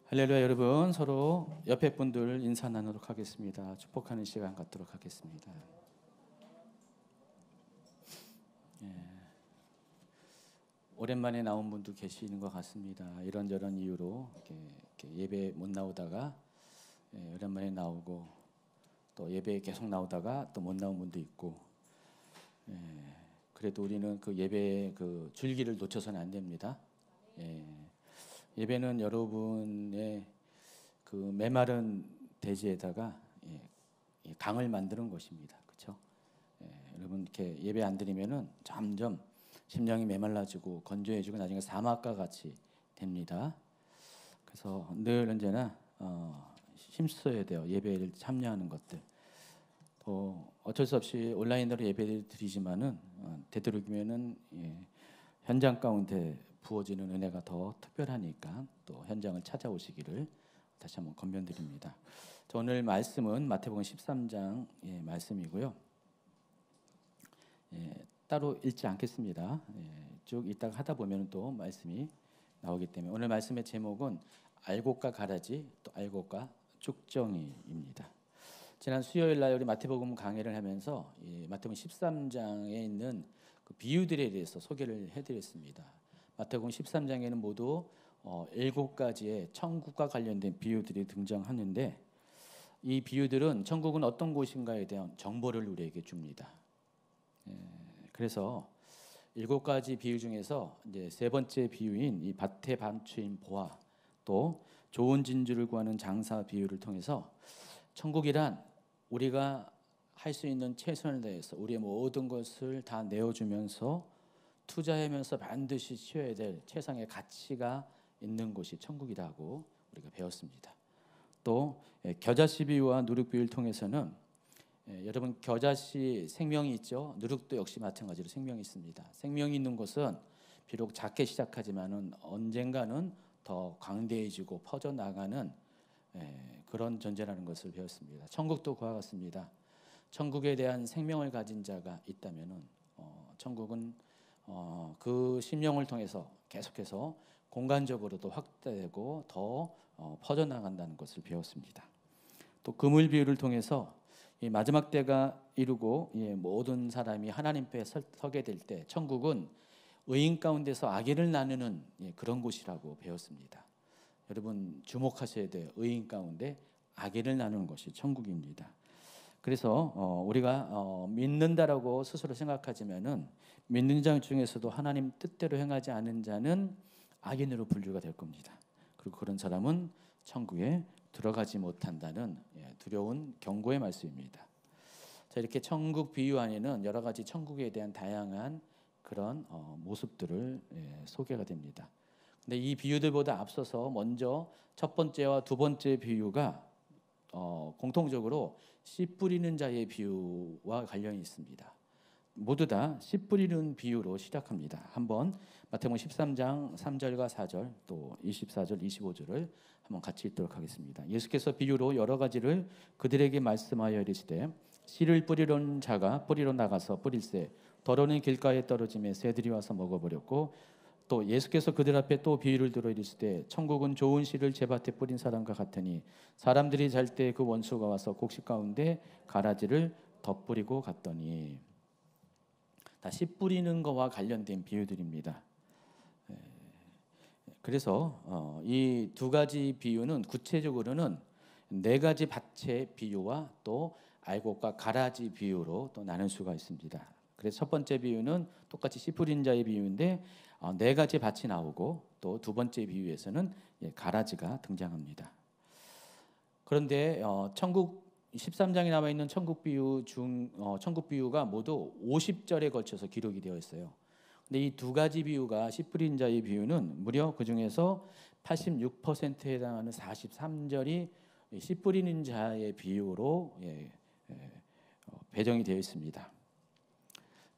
할렐루야. 여러분, 서로 옆에 분들 인사 나누도록 하겠습니다. 축복하는 시간 갖도록 하겠습니다. 오랜만에 나온 분도 계시는 것 같습니다. 이런저런 이유로 이렇게 예배 못 나오다가 오랜만에 나오고, 또 예배에 계속 나오다가 또 못 나온 분도 있고, 그래도 우리는 그 예배의 그 줄기를 놓쳐서는 안 됩니다. 예배는 여러분의 그 메마른 대지에다가 강을 만드는 것입니다. 그렇죠? 여러분 이렇게 예배 안 드리면은 점점 심령이 메말라지고 건조해지고 나중에 사막과 같이 됩니다. 그래서 늘 언제나 힘써야 돼요. 예배를 참여하는 것들. 또 어쩔 수 없이 온라인으로 예배를 드리지만은 되도록이면은 현장 가운데 부어지는 은혜가 더 특별하니까 또 현장을 찾아오시기를 다시 한번 권면드립니다. 오늘 말씀은 마태복음 13장의 말씀이고요. 따로 읽지 않겠습니다. 쭉 이따가 하다 보면 또 말씀이 나오기 때문에 오늘 말씀의 제목은 알곡과 가라지, 또 알곡과 쭉정이입니다. 지난 수요일 날 우리 마태복음 강해를 하면서 마태복음 13장에 있는 그 비유들에 대해서 소개를 해드렸습니다. 마태복음 13장에는 모두 7가지의 천국과 관련된 비유들이 등장하는데, 이 비유들은 천국은 어떤 곳인가에 대한 정보를 우리에게 줍니다. 그래서 7가지 비유 중에서 이제 세 번째 비유인 이 밭에 감추인 보화, 또 좋은 진주를 구하는 장사 비유를 통해서 천국이란 우리가 할 수 있는 최선을 다해서 우리의 모든 것을 다 내어주면서 투자하면서 반드시 취해야 될 최상의 가치가 있는 곳이 천국이라고 우리가 배웠습니다. 또 겨자씨 비유와 누룩 비유를 통해서는 여러분, 겨자씨 생명이 있죠. 누룩도 역시 마찬가지로 생명이 있습니다. 생명이 있는 곳은 비록 작게 시작하지만은 언젠가는 더 광대해지고 퍼져나가는 그런 존재라는 것을 배웠습니다. 천국도 그와 같습니다. 천국에 대한 생명을 가진 자가 있다면은 천국은 그 심령을 통해서 계속해서 공간적으로도 확대되고 더 퍼져나간다는 것을 배웠습니다. 또 그물 비유를 통해서 이 마지막 때가 이르고 모든 사람이 하나님 앞에 서게 될 때 천국은 의인 가운데서 악인을 나누는 그런 곳이라고 배웠습니다. 여러분 주목하셔야 돼요. 의인 가운데 악인을 나누는 것이 천국입니다. 그래서 우리가 믿는다라고 스스로 생각하지만은 믿는 자 중에서도 하나님 뜻대로 행하지 않은 자는 악인으로 분류가 될 겁니다. 그리고 그런 사람은 천국에 들어가지 못한다는 두려운 경고의 말씀입니다. 자, 이렇게 천국 비유 안에는 여러 가지 천국에 대한 다양한 그런 모습들을 소개가 됩니다. 근데 이 비유들보다 앞서서 먼저 첫 번째와 두 번째 비유가 공통적으로 씨 뿌리는 자의 비유와 관련이 있습니다. 모두 다 씨 뿌리는 비유로 시작합니다. 한번 마태복음 13장 3절과 4절 또 24절 25절을 한번 같이 읽도록 하겠습니다. 예수께서 비유로 여러 가지를 그들에게 말씀하여 이르시되 씨를 뿌리는 자가 뿌리러 나가서 뿌릴새 더러는 길가에 떨어지매 새들이 와서 먹어버렸고, 또 예수께서 그들 앞에 또 비유를 들어 이르시되 천국은 좋은 씨를 제 밭에 뿌린 사람과 같으니 사람들이 잘 때 그 원수가 와서 곡식 가운데 가라지를 덧뿌리고 갔더니. 다 씨 뿌리는 것과 관련된 비유들입니다. 그래서 이 두 가지 비유는 구체적으로는 4가지 밭의 비유와 또 알곡과 가라지 비유로 또 나눌 수가 있습니다. 그래서 첫 번째 비유는 똑같이 씨 뿌린 자의 비유인데 4가지 밭이 나오고, 또 두 번째 비유에서는 가라지가 등장합니다. 그런데 천국 13장에 남아 있는 천국 비유가 모두 50절에 걸쳐서 기록이 되어 있어요. 근데 이 두 가지 비유가 씨 뿌린 자의 비유는 무려 그 중에서 86%에 해당하는 43절이 씨 뿌리는 자의 비유로 배정이 되어 있습니다.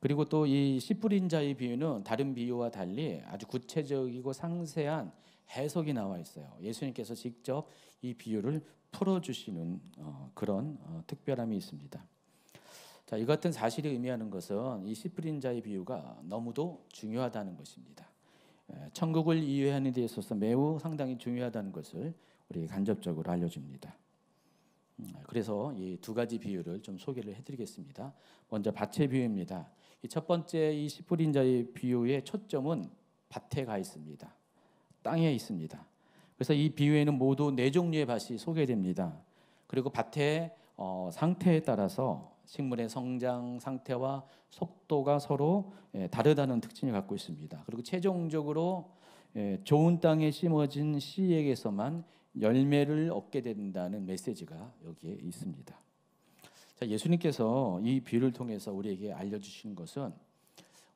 그리고 또 이 씨 뿌린 자의 비유는 다른 비유와 달리 아주 구체적이고 상세한 해석이 나와 있어요. 예수님께서 직접 이 비유를 풀어주시는 그런 특별함이 있습니다. 자, 이 같은 사실이 의미하는 것은 이 씨 뿌린 자의 비유가 너무도 중요하다는 것입니다. 천국을 이해하는 데 있어서 매우 상당히 중요하다는 것을 우리에게 간접적으로 알려줍니다. 그래서 이 두 가지 비유를 좀 소개를 해드리겠습니다. 먼저 밭의 비유입니다. 이 첫 번째 이 씨 뿌린 자의 비유의 초점은 밭에 가 있습니다. 땅에 있습니다. 그래서 이 비유에는 모두 네 종류의 밭이 소개됩니다. 그리고 밭의 상태에 따라서 식물의 성장 상태와 속도가 서로 다르다는 특징을 갖고 있습니다. 그리고 최종적으로 좋은 땅에 심어진 씨에게서만 열매를 얻게 된다는 메시지가 여기에 있습니다. 자, 예수님께서 이 비유를 통해서 우리에게 알려주시는 것은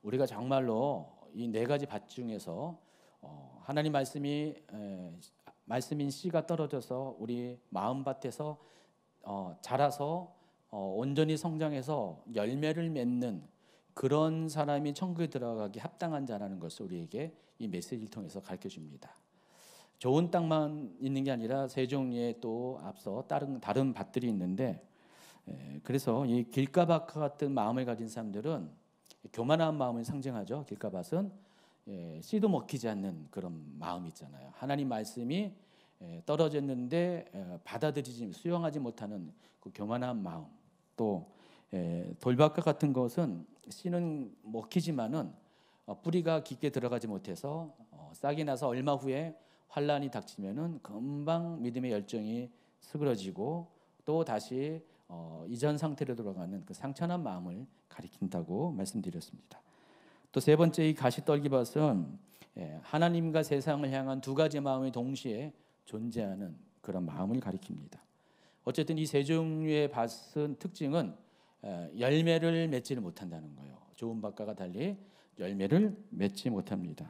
우리가 정말로 이 네 가지 밭 중에서 하나님 말씀인 씨가 떨어져서 우리 마음밭에서 자라서 온전히 성장해서 열매를 맺는 그런 사람이 천국에 들어가기 합당한 자라는 것을 우리에게 이 메시지를 통해서 가르쳐 줍니다. 좋은 땅만 있는 게 아니라 세 종류의 또 앞서 다른 밭들이 있는데, 그래서 이 길가밭과 같은 마음을 가진 사람들은 교만한 마음을 상징하죠. 길가밭은 씨도 먹히지 않는 그런 마음이 있잖아요. 하나님 말씀이 떨어졌는데 받아들이지 수용하지 못하는 그 교만한 마음. 또 돌밭과 같은 것은 씨는 먹히지만은 뿌리가 깊게 들어가지 못해서 싹이 나서 얼마 후에 환란이 닥치면은 금방 믿음의 열정이 스그러지고 또 다시 이전 상태로 돌아가는 그 상처난 마음을 가리킨다고 말씀드렸습니다. 또 세 번째 이 가시떨기밭은 하나님과 세상을 향한 두 가지 마음이 동시에 존재하는 그런 마음을 가리킵니다. 어쨌든 이 세 종류의 밭은 특징은 열매를 맺지를 못한다는 거예요. 좋은 밭과 달리 열매를 맺지 못합니다.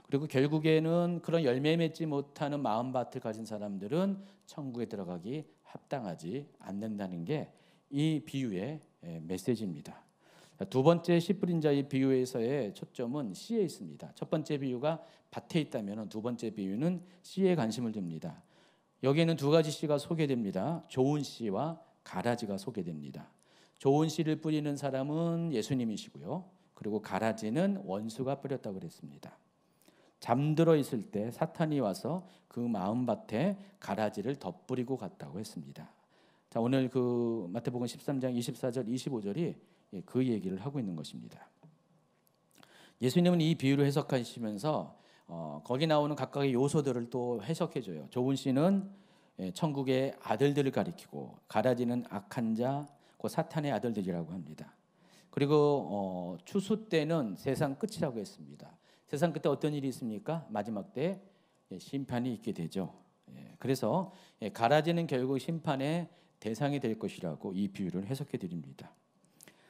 그리고 결국에는 그런 열매 맺지 못하는 마음밭을 가진 사람들은 천국에 들어가기 합당하지 않는다는 게 이 비유의 메시지입니다. 두 번째 씨 뿌린 자의 비유에서의 초점은 씨에 있습니다. 첫 번째 비유가 밭에 있다면 두 번째 비유는 씨에 관심을 둡니다. 여기에는 두 가지 씨가 소개됩니다. 좋은 씨와 가라지가 소개됩니다. 좋은 씨를 뿌리는 사람은 예수님이시고요. 그리고 가라지는 원수가 뿌렸다고 그랬습니다. 잠들어 있을 때 사탄이 와서 그 마음밭에 가라지를 덧뿌리고 갔다고 했습니다. 자, 오늘 그 마태복음 13장 24절 25절이 그 얘기를 하고 있는 것입니다. 예수님은 이 비유를 해석하시면서 거기 나오는 각각의 요소들을 또 해석해줘요. 좋은 씨는 천국의 아들들을 가리키고 가라지는 악한 자, 그 사탄의 아들들이라고 합니다. 그리고 추수 때는 세상 끝이라고 했습니다. 세상 끝에 어떤 일이 있습니까? 마지막 때 심판이 있게 되죠. 그래서 가라지는 결국 심판의 대상이 될 것이라고 이 비유를 해석해 드립니다.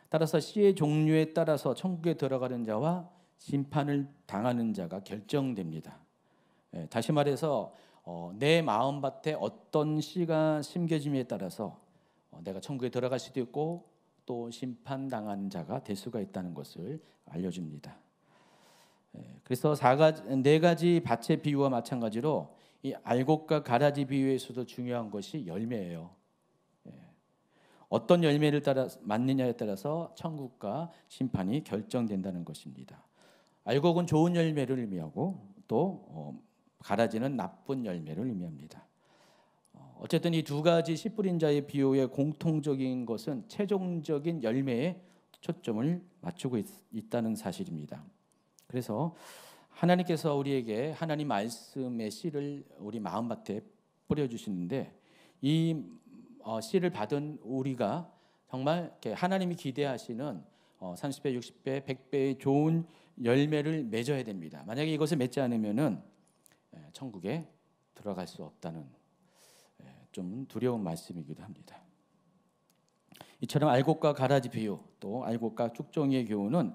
따라서 씨의 종류에 따라서 천국에 들어가는 자와 심판을 당하는 자가 결정됩니다. 다시 말해서 내 마음밭에 어떤 씨가 심겨짐에 따라서 내가 천국에 들어갈 수도 있고 또 심판당하는 자가 될 수가 있다는 것을 알려줍니다. 그래서 네 가지 밭의 비유와 마찬가지로 이 알곡과 가라지 비유에서도 중요한 것이 열매예요. 어떤 열매를 따라 맞느냐에 따라서 천국과 심판이 결정된다는 것입니다. 알곡은 좋은 열매를 의미하고 또 가라지는 나쁜 열매를 의미합니다. 어쨌든 이 두 가지 씨 뿌린 자의 비유의 공통적인 것은 최종적인 열매에 초점을 맞추고 있다는 사실입니다. 그래서 하나님께서 우리에게 하나님 말씀의 씨를 우리 마음밭에 뿌려주시는데 이 씨를 받은 우리가 정말 하나님이 기대하시는 30배, 60배, 100배의 좋은 열매를 맺어야 됩니다. 만약에 이것을 맺지 않으면은 천국에 들어갈 수 없다는 좀 두려운 말씀이기도 합니다. 이처럼 알곡과 가라지 비유, 또 알곡과 쭉종이의 교훈은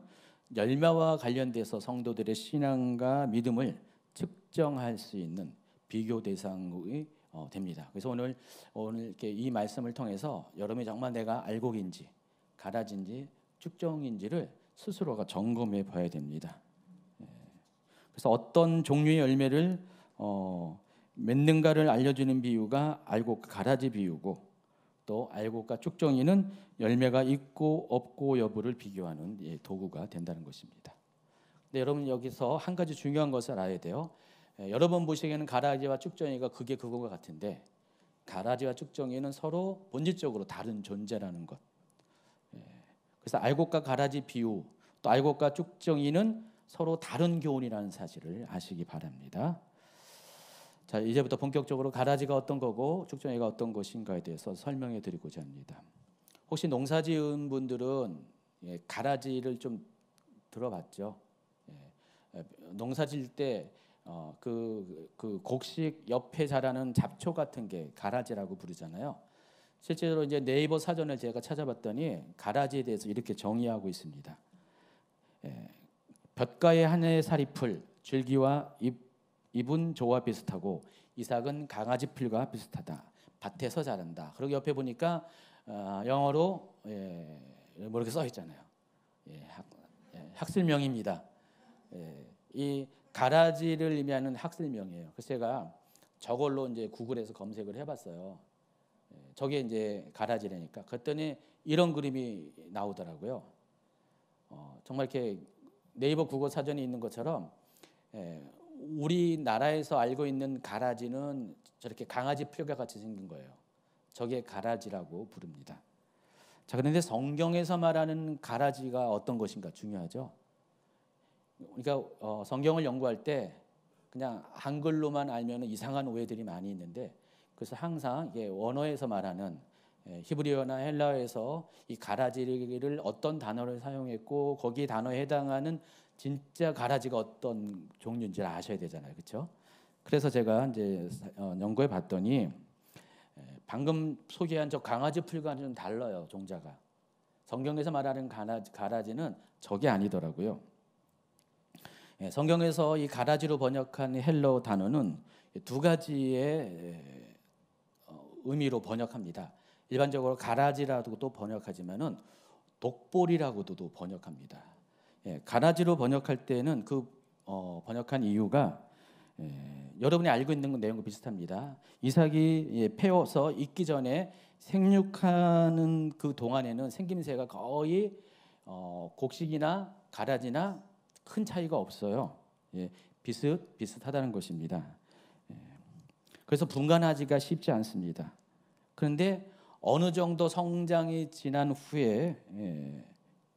열매와 관련돼서 성도들의 신앙과 믿음을 측정할 수 있는 비교 대상이 됩니다. 그래서 오늘 이렇게 이 말씀을 통해서 여러분이 정말 내가 알곡인지 가라지인지 쭉종인지를 스스로가 점검해 봐야 됩니다. 그래서 어떤 종류의 열매를 맺는가를 알려주는 비유가 알곡과 가라지 비유고, 또 알곡과 쭉종이는 열매가 있고 없고 여부를 비교하는 도구가 된다는 것입니다. 근데 여러분 여기서 한 가지 중요한 것을 알아야 돼요. 여러 번 보시기에는 가라지와 쭉정이가 그게 그거가 같은데 가라지와 쭉정이는 서로 본질적으로 다른 존재라는 것. 그래서 알곡과 가라지 비유, 또 알곡과 쭉정이는 서로 다른 교훈이라는 사실을 아시기 바랍니다. 자, 이제부터 본격적으로 가라지가 어떤 거고 쭉정이가 어떤 것인가에 대해서 설명해 드리고자 합니다. 혹시 농사 지은 분들은 가라지를 좀 들어봤죠? 농사 지을 때 그 곡식 옆에 자라는 잡초 같은 게 가라지라고 부르잖아요. 실제로 이제 네이버 사전을 제가 찾아봤더니 가라지에 대해서 이렇게 정의하고 있습니다. 볕가의 하늘의 살이풀, 줄기와 잎은 조와 비슷하고 이삭은 강아지 풀과 비슷하다. 밭에서 자란다. 그리고 옆에 보니까 영어로 뭐 이렇게 써 있잖아요. 학술명입니다. 이 가라지를 의미하는 학술명이에요. 그래서 제가 저걸로 이제 구글에서 검색을 해봤어요. 저게 이제 가라지라니까. 그랬더니 이런 그림이 나오더라고요. 정말 이렇게 네이버 국어 사전에 있는 것처럼 우리나라에서 알고 있는 가라지는 저렇게 강아지 풀과 같이 생긴 거예요. 저게 가라지라고 부릅니다. 자, 그런데 성경에서 말하는 가라지가 어떤 것인가 중요하죠. 그러니까 성경을 연구할 때 그냥 한글로만 알면 이상한 오해들이 많이 있는데 그래서 항상 원어에서 말하는 히브리어나 헬라어에서 이 가라지를 어떤 단어를 사용했고 거기 단어에 해당하는 진짜 가라지가 어떤 종류인지를 아셔야 되잖아요, 그렇죠? 그래서 제가 이제 연구해 봤더니 방금 소개한 저 강아지 풀과는 좀 달라요, 종자가. 성경에서 말하는 가라지는 저게 아니더라고요. 성경에서 이 가라지로 번역한 헬러 단어는 두 가지의 의미로 번역합니다. 일반적으로 가라지라고도 번역하지만은 독보리라고도 번역합니다. 가라지로 번역할 때는 그 번역한 이유가 여러분이 알고 있는 내용과 비슷합니다. 이삭이 패어서 익기 전에 생육하는 그 동안에는 생김새가 거의 곡식이나 가라지나 큰 차이가 없어요. 비슷하다는 것입니다. 그래서 분간하기가 쉽지 않습니다. 그런데 어느 정도 성장이 지난 후에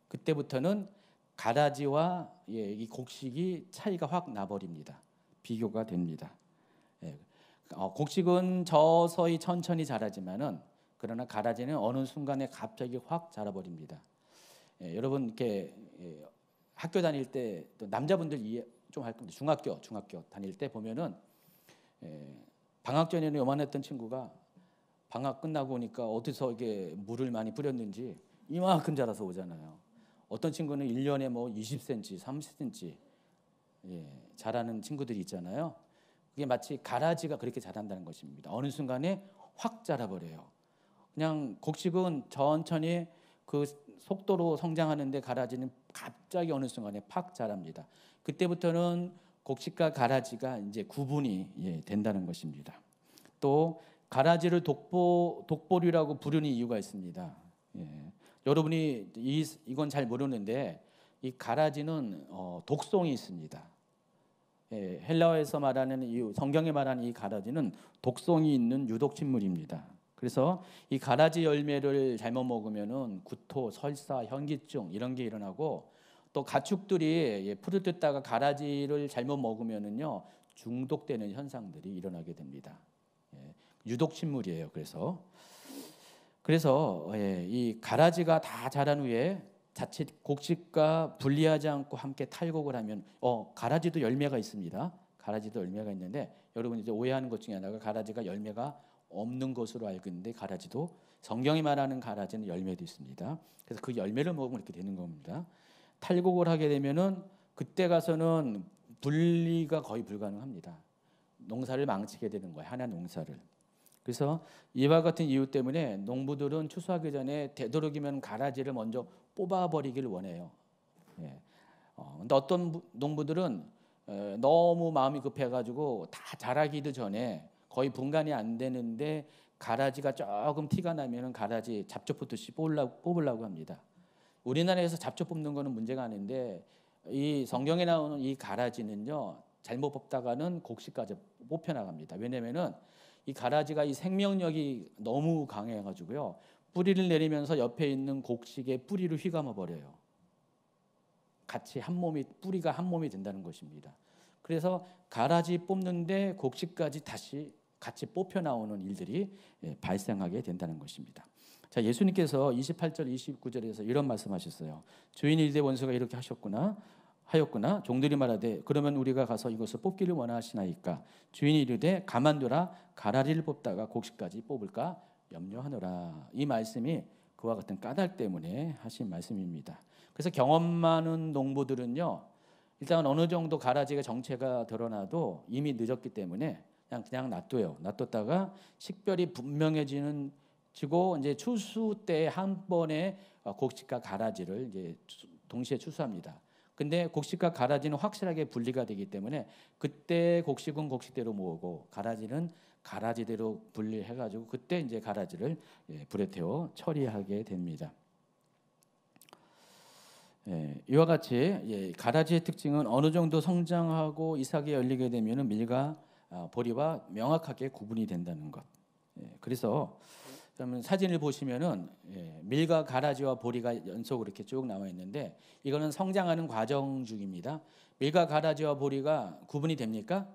그때부터는 가라지와 이 곡식이 차이가 확 나버립니다. 비교가 됩니다. 곡식은 서서히 천천히 자라지만은 그러나 가라지는 어느 순간에 갑자기 확 자라버립니다. 여러분 이렇게 학교 다닐 때 또 남자분들 이해 좀 할 겁니다. 중학교 다닐 때 보면은 방학 전에는 요만했던 친구가 방학 끝나고 오니까 어디서 이게 물을 많이 뿌렸는지 이만큼 자라서 오잖아요. 어떤 친구는 1년에 뭐 20cm, 30cm 자라는 친구들이 있잖아요. 그게 마치 가라지가 그렇게 자란다는 것입니다. 어느 순간에 확 자라버려요. 그냥 곡식은 천천히 그 속도로 성장하는데 가라지는 갑자기 어느 순간에 팍 자랍니다. 그때부터는 곡식과 가라지가 이제 구분이 된다는 것입니다. 또 가라지를 독보리라고 부르는 이유가 있습니다. 여러분이 이건 잘 모르는데 이 가라지는 독성이 있습니다. 헬라어에서 말하는 성경에 말하는 이 가라지는 독성이 있는 유독식물입니다. 그래서 이 가라지 열매를 잘못 먹으면은 구토, 설사, 현기증 이런 게 일어나고 또 가축들이 풀을 뜯다가 가라지를 잘못 먹으면은요 중독되는 현상들이 일어나게 됩니다. 유독식물이에요. 그래서 이 가라지가 다 자란 후에 자칫 곡식과 분리하지 않고 함께 탈곡을 하면 가라지도 열매가 있습니다. 가라지도 열매가 있는데 여러분이 이제 오해하는 것 중에 하나가 가라지가 열매가 없는 것으로 알고 있는데 가라지도 성경이 말하는 가라지는 열매도 있습니다. 그래서 그 열매를 먹으면 이렇게 되는 겁니다. 탈곡을 하게 되면은 그때 가서는 분리가 거의 불가능합니다. 농사를 망치게 되는 거예요. 하나 농사를. 그래서 이와 같은 이유 때문에 농부들은 추수하기 전에 되도록이면 가라지를 먼저 뽑아버리기를 원해요. 근데 어떤 농부들은 너무 마음이 급해가지고 다 자라기도 전에 거의 분간이 안 되는데 가라지가 조금 티가 나면은 가라지 잡초 뽑듯이 뽑으려고 합니다. 우리나라에서 잡초 뽑는 거는 문제가 아닌데 이 성경에 나오는 이 가라지는요 잘못 뽑다가는 곡식까지 뽑혀 나갑니다. 왜냐면은 이 가라지가 이 생명력이 너무 강해가지고요. 뿌리를 내리면서 옆에 있는 곡식의 뿌리를 휘감아 버려요. 같이 한 몸이 뿌리가 한 몸이 된다는 것입니다. 그래서 가라지 뽑는데 곡식까지 다시 같이 뽑혀 나오는 일들이 발생하게 된다는 것입니다. 자, 예수님께서 28절 29절에서 이런 말씀하셨어요. 주인이 이르되 원수가 이렇게 하였구나. 종들이 말하되 그러면 우리가 가서 이것을 뽑기를 원하시나이까. 주인이 이르되 가만두라. 가라지를 뽑다가 곡식까지 뽑을까 염려하노라. 이 말씀이 그와 같은 까닭 때문에 하신 말씀입니다. 그래서 경험 많은 농부들은요, 일단 어느 정도 가라지가 정체가 드러나도 이미 늦었기 때문에 그냥 놔둬요. 놔뒀다가 식별이 지고 이제 추수 때 한 번에 곡식과 가라지를 이제 동시에 추수합니다. 근데 곡식과 가라지는 확실하게 분리가 되기 때문에 그때 곡식은 곡식대로 모으고 가라지는 가라지대로 분리해가지고 그때 이제 가라지를 불에 태워 처리하게 됩니다. 이와 같이 가라지의 특징은 어느 정도 성장하고 이삭이 열리게 되면 밀과 보리와 명확하게 구분이 된다는 것. 그래서 그러면 사진을 보시면은 밀과 가라지와 보리가 연속으로 이렇게 쭉 나와 있는데 이거는 성장하는 과정 중입니다. 밀과 가라지와 보리가 구분이 됩니까?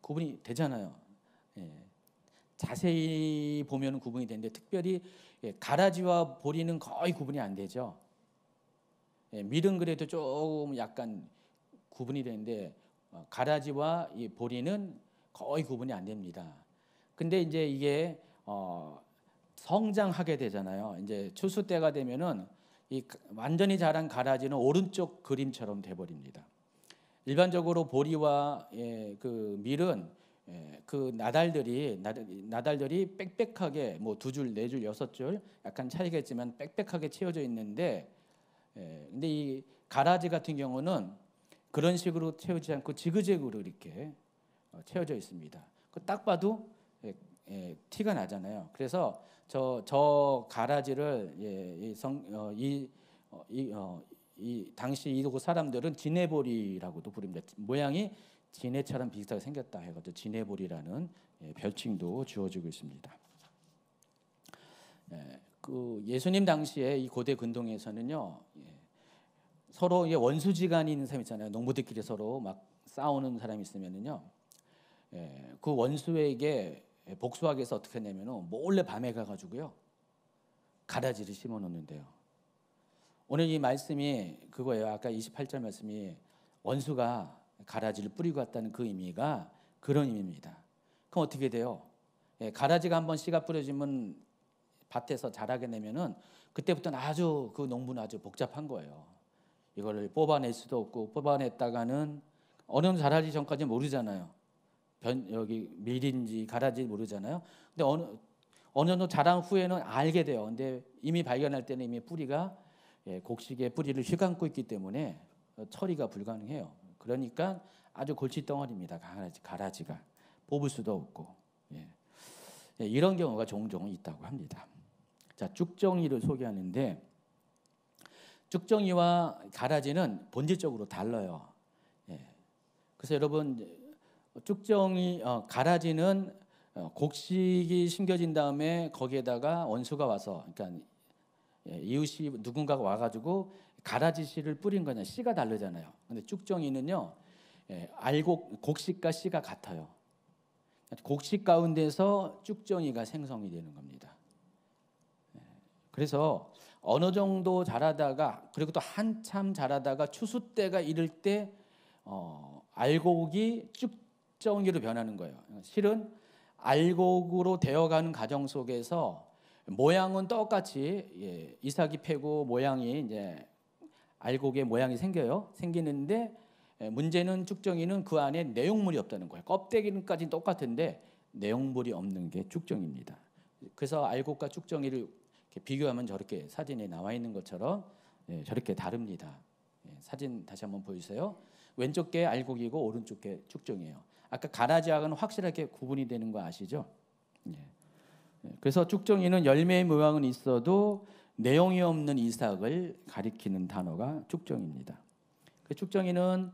구분이 되잖아요. 자세히 보면 구분이 되는데 특별히 가라지와 보리는 거의 구분이 안 되죠. 밀은 그래도 조금 약간 구분이 되는데 가라지와 이 보리는 거의 구분이 안 됩니다. 근데 이제 이게 성장하게 되잖아요. 이제 추수 때가 되면은 이 완전히 자란 가라지는 오른쪽 그림처럼 돼 버립니다. 일반적으로 보리와 그 밀은 그 나달들이 빽빽하게 뭐 2줄, 4줄, 6줄 약간 차이겠지만 빽빽하게 채워져 있는데 근데 이 가라지 같은 경우는 그런 식으로 채우지 않고 지그재그로 이렇게 채워져 있습니다. 딱 봐도 티가 나잖아요. 그래서 저 가라지를 이 당시 이곳 사람들은 지네보리라고도 부릅니다. 모양이 지네처럼 비슷하게 생겼다 해가지고 지네보리라는 별칭도 주어지고 있습니다. 그 예수님 당시에 이 고대 근동에서는요, 서로 원수지간이 있는 사람 있잖아요. 농부들끼리 서로 막 싸우는 사람이 있으면은요, 그 원수에게 복수하기 위해서 어떻게 했냐면은 몰래 밤에 가가지고요 가라지를 심어 놓는데요. 오늘 이 말씀이 그거예요. 아까 28절 말씀이 원수가 가라지를 뿌리고 갔다는 그 의미가 그런 의미입니다. 그럼 어떻게 돼요? 가라지가 한번 씨가 뿌려지면 밭에서 자라게 되면은 그때부터는 아주 그 농부는 아주 복잡한 거예요. 이거를 뽑아낼 수도 없고 뽑아냈다가는 어느 정도 자라기 전까지 모르잖아요. 여기 밀인지 가라지 모르잖아요. 근데 어느 정도 자란 후에는 알게 돼요. 근데 이미 발견할 때는 이미 뿌리가 곡식의 뿌리를 휘감고 있기 때문에 처리가 불가능해요. 그러니까 아주 골칫덩어리입니다. 가라지가 뽑을 수도 없고 이런 경우가 종종 있다고 합니다. 자, 쭉정이를 소개하는데 쭉정이와 가라지는 본질적으로 달라요. 그래서 여러분 가라지는 곡식이 심겨진 다음에 거기에다가 원수가 와서 그러니까 이웃이 누군가가 와가지고 가라지 씨를 뿌린 거냐 씨가 다르잖아요. 근데 쭉정이는요 곡식과 씨가 같아요. 곡식 가운데서 쭉정이가 생성이 되는 겁니다. 그래서 어느 정도 자라다가 그리고 또 한참 자라다가 추수 때가 이를 때 알곡이 쭉정이로 변하는 거예요. 실은 알곡으로 되어가는 과정 속에서 모양은 똑같이 이삭이 패고 모양이 이제 알곡의 모양이 생기는데 문제는 쭉정이는 그 안에 내용물이 없다는 거예요. 껍데기까지는 똑같은데 내용물이 없는 게 쭉정입니다. 그래서 알곡과 쭉정이를 이렇게 비교하면 저렇게 사진에 나와 있는 것처럼 저렇게 다릅니다. 사진 다시 한번 보여주세요. 왼쪽 게 알곡이고 오른쪽 게 쭉정이에요. 아까 가라지하고는 확실하게 구분이 되는 거 아시죠? 그래서 쭉정이는 열매의 모양은 있어도 내용이 없는 이삭을 가리키는 단어가 쭉정입니다. 그 쭉정이는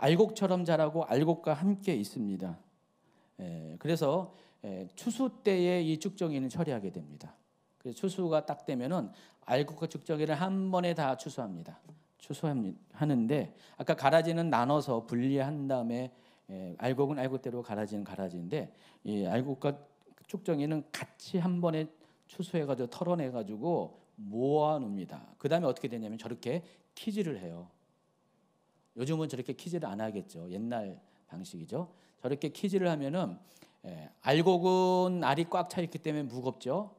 알곡처럼 자라고 알곡과 함께 있습니다. 그래서 추수 때에 이 쭉정이는 처리하게 됩니다. 그래서 추수가 딱 되면은 알곡과 쭉정이를 한 번에 다 추수합니다. 추수하는데 아까 가라지는 나눠서 분리한 다음에 알곡은 알곡대로 가라지는 가라지인데 이 알곡과 쭉정이는 같이 한 번에 추수해가지고 털어내가지고 모아놓습니다. 그 다음에 어떻게 되냐면 저렇게 키질을 해요. 요즘은 저렇게 키질을 안 하겠죠. 옛날 방식이죠. 저렇게 키질을 하면은 알곡은 알이 꽉 차 있기 때문에 무겁죠.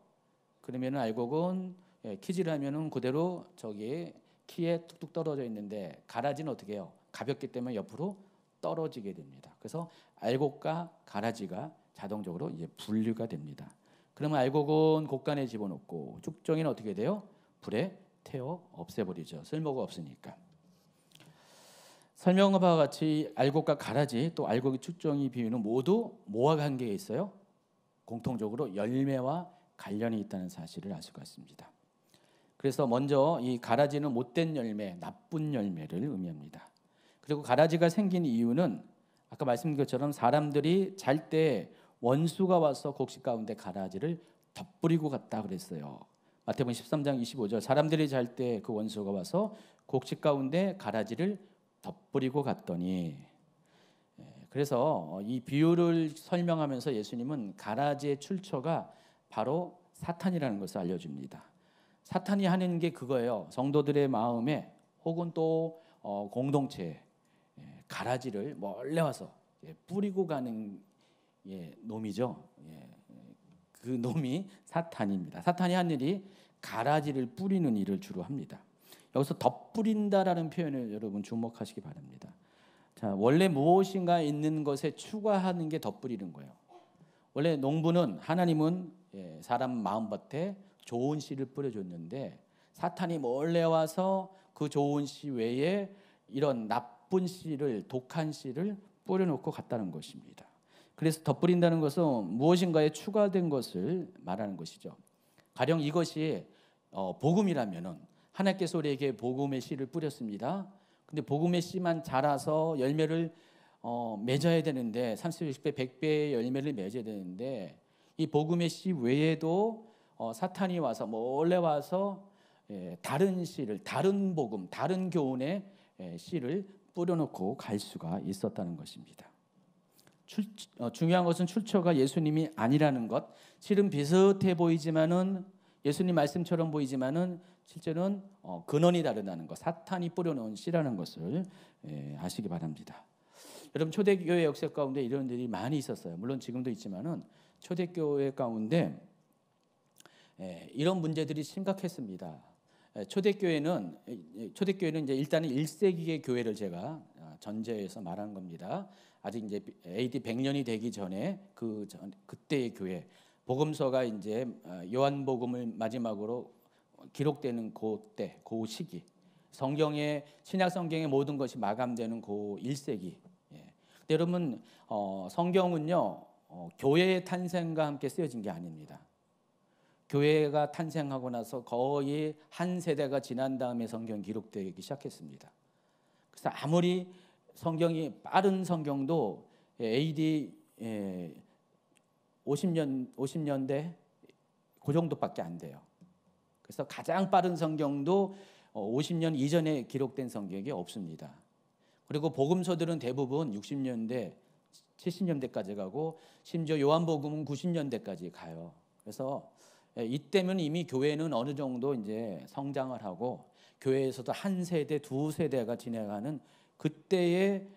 그러면은 알곡은 키질을 하면은 그대로 저기 키에 뚝뚝 떨어져 있는데 가라지는 어떻게 해요? 가볍기 때문에 옆으로 떨어지게 됩니다. 그래서 알곡과 가라지가 자동적으로 이제 분류가 됩니다. 그러면 알곡은 곡간에 집어넣고 쭉정이는 어떻게 돼요? 불에 태워 없애버리죠. 쓸모가 없으니까. 설명한 바와 같이 알곡과 가라지 또 알곡의 쭉정이 비유는 모두 뭐와 관계가 있어요? 공통적으로 열매와 관련이 있다는 사실을 알 수가 있습니다. 그래서 먼저 이 가라지는 못된 열매, 나쁜 열매를 의미합니다. 그리고 가라지가 생긴 이유는 아까 말씀드린 것처럼 사람들이 잘 때 원수가 와서 곡식 가운데 가라지를 덧뿌리고 갔다 그랬어요. 마태복음 13장 25절 사람들이 잘 때 그 원수가 와서 곡식 가운데 가라지를 덧뿌리고 갔더니 그래서 이 비유를 설명하면서 예수님은 가라지의 출처가 바로 사탄이라는 것을 알려줍니다. 사탄이 하는 게 그거예요. 성도들의 마음에 혹은 또 공동체에 가라지를 몰래 와서 뿌리고 가는 놈이죠. 그 놈이 사탄입니다. 사탄이 한 일이 가라지를 뿌리는 일을 주로 합니다. 여기서 덧뿌린다라는 표현을 여러분 주목하시기 바랍니다. 자, 원래 무엇인가 있는 것에 추가하는 게 덧뿌리는 거예요. 원래 농부는 하나님은 사람 마음밭에 좋은 씨를 뿌려줬는데 사탄이 몰래 와서 그 좋은 씨 외에 이런 나쁜 씨를 독한 씨를 뿌려놓고 갔다는 것입니다. 그래서 덧뿌린다는 것은 무엇인가에 추가된 것을 말하는 것이죠. 가령 이것이 복음이라면은 하나님께서 우리에게 복음의 씨를 뿌렸습니다. 근데 복음의 씨만 자라서 열매를 맺어야 되는데 30, 60배, 100배의 열매를 맺어야 되는데 이 복음의 씨 외에도 사탄이 와서 몰래 와서 다른 씨를 다른 복음, 다른 교훈의 씨를 뿌려놓고 갈 수가 있었다는 것입니다. 중요한 것은 출처가 예수님이 아니라는 것. 실은 비슷해 보이지만은 예수님 말씀처럼 보이지만은 실제는 근원이 다르다는 것. 사탄이 뿌려놓은 씨라는 것을 아시기 바랍니다. 여러분 초대교회 역사 가운데 이런 일이 많이 있었어요. 물론 지금도 있지만은 초대교회 가운데 이런 문제들이 심각했습니다. 초대교회는 이제 일단은 1세기의 교회를 제가 전제해서 말하는 겁니다. 아직 이제 AD 100년이 되기 전에 그때의 교회 복음서가 이제 요한복음을 마지막으로 기록되는 그때 그 시기 성경의 신약 성경의 모든 것이 마감되는 그 1세기. 근데 여러분 성경은요 교회의 탄생과 함께 쓰여진 게 아닙니다. 교회가 탄생하고 나서 거의 한 세대가 지난 다음에 성경 기록되기 시작했습니다. 그래서 아무리 성경이 빠른 성경도 AD 50년대 그 정도밖에 안 돼요. 그래서 가장 빠른 성경도 50년 이전에 기록된 성경이 없습니다. 그리고 복음서들은 대부분 60년대, 70년대까지 가고 심지어 요한복음은 90년대까지 가요. 그래서 이때면 이미 교회는 어느 정도 이제 성장을 하고 교회에서도 한 세대, 두 세대가 지나가는 그때의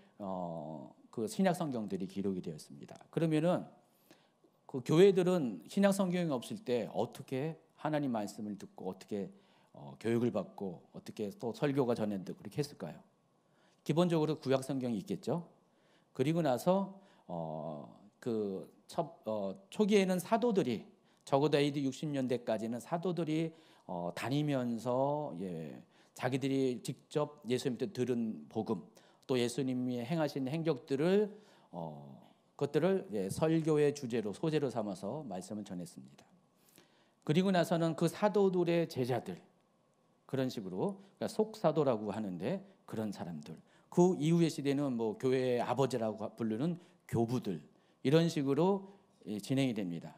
그 신약 성경들이 기록이 되었습니다. 그러면은 그 교회들은 신약 성경이 없을 때 어떻게 하나님 말씀을 듣고 어떻게 교육을 받고 어떻게 또 설교가 전해지고 그렇게 했을까요? 기본적으로 구약 성경이 있겠죠. 그리고 나서 초기에는 사도들이 적어도 AD 60년대까지는 사도들이 다니면서 자기들이 직접 예수님한테 들은 복음 또 예수님이 행하신 행적들을 그것들을 설교의 주제로 소재로 삼아서 말씀을 전했습니다. 그리고 나서는 그 사도들의 제자들 그런 식으로 그러니까 속사도라고 하는데 그런 사람들 그 이후의 시대는 뭐 교회의 아버지라고 부르는 교부들 이런 식으로 진행이 됩니다.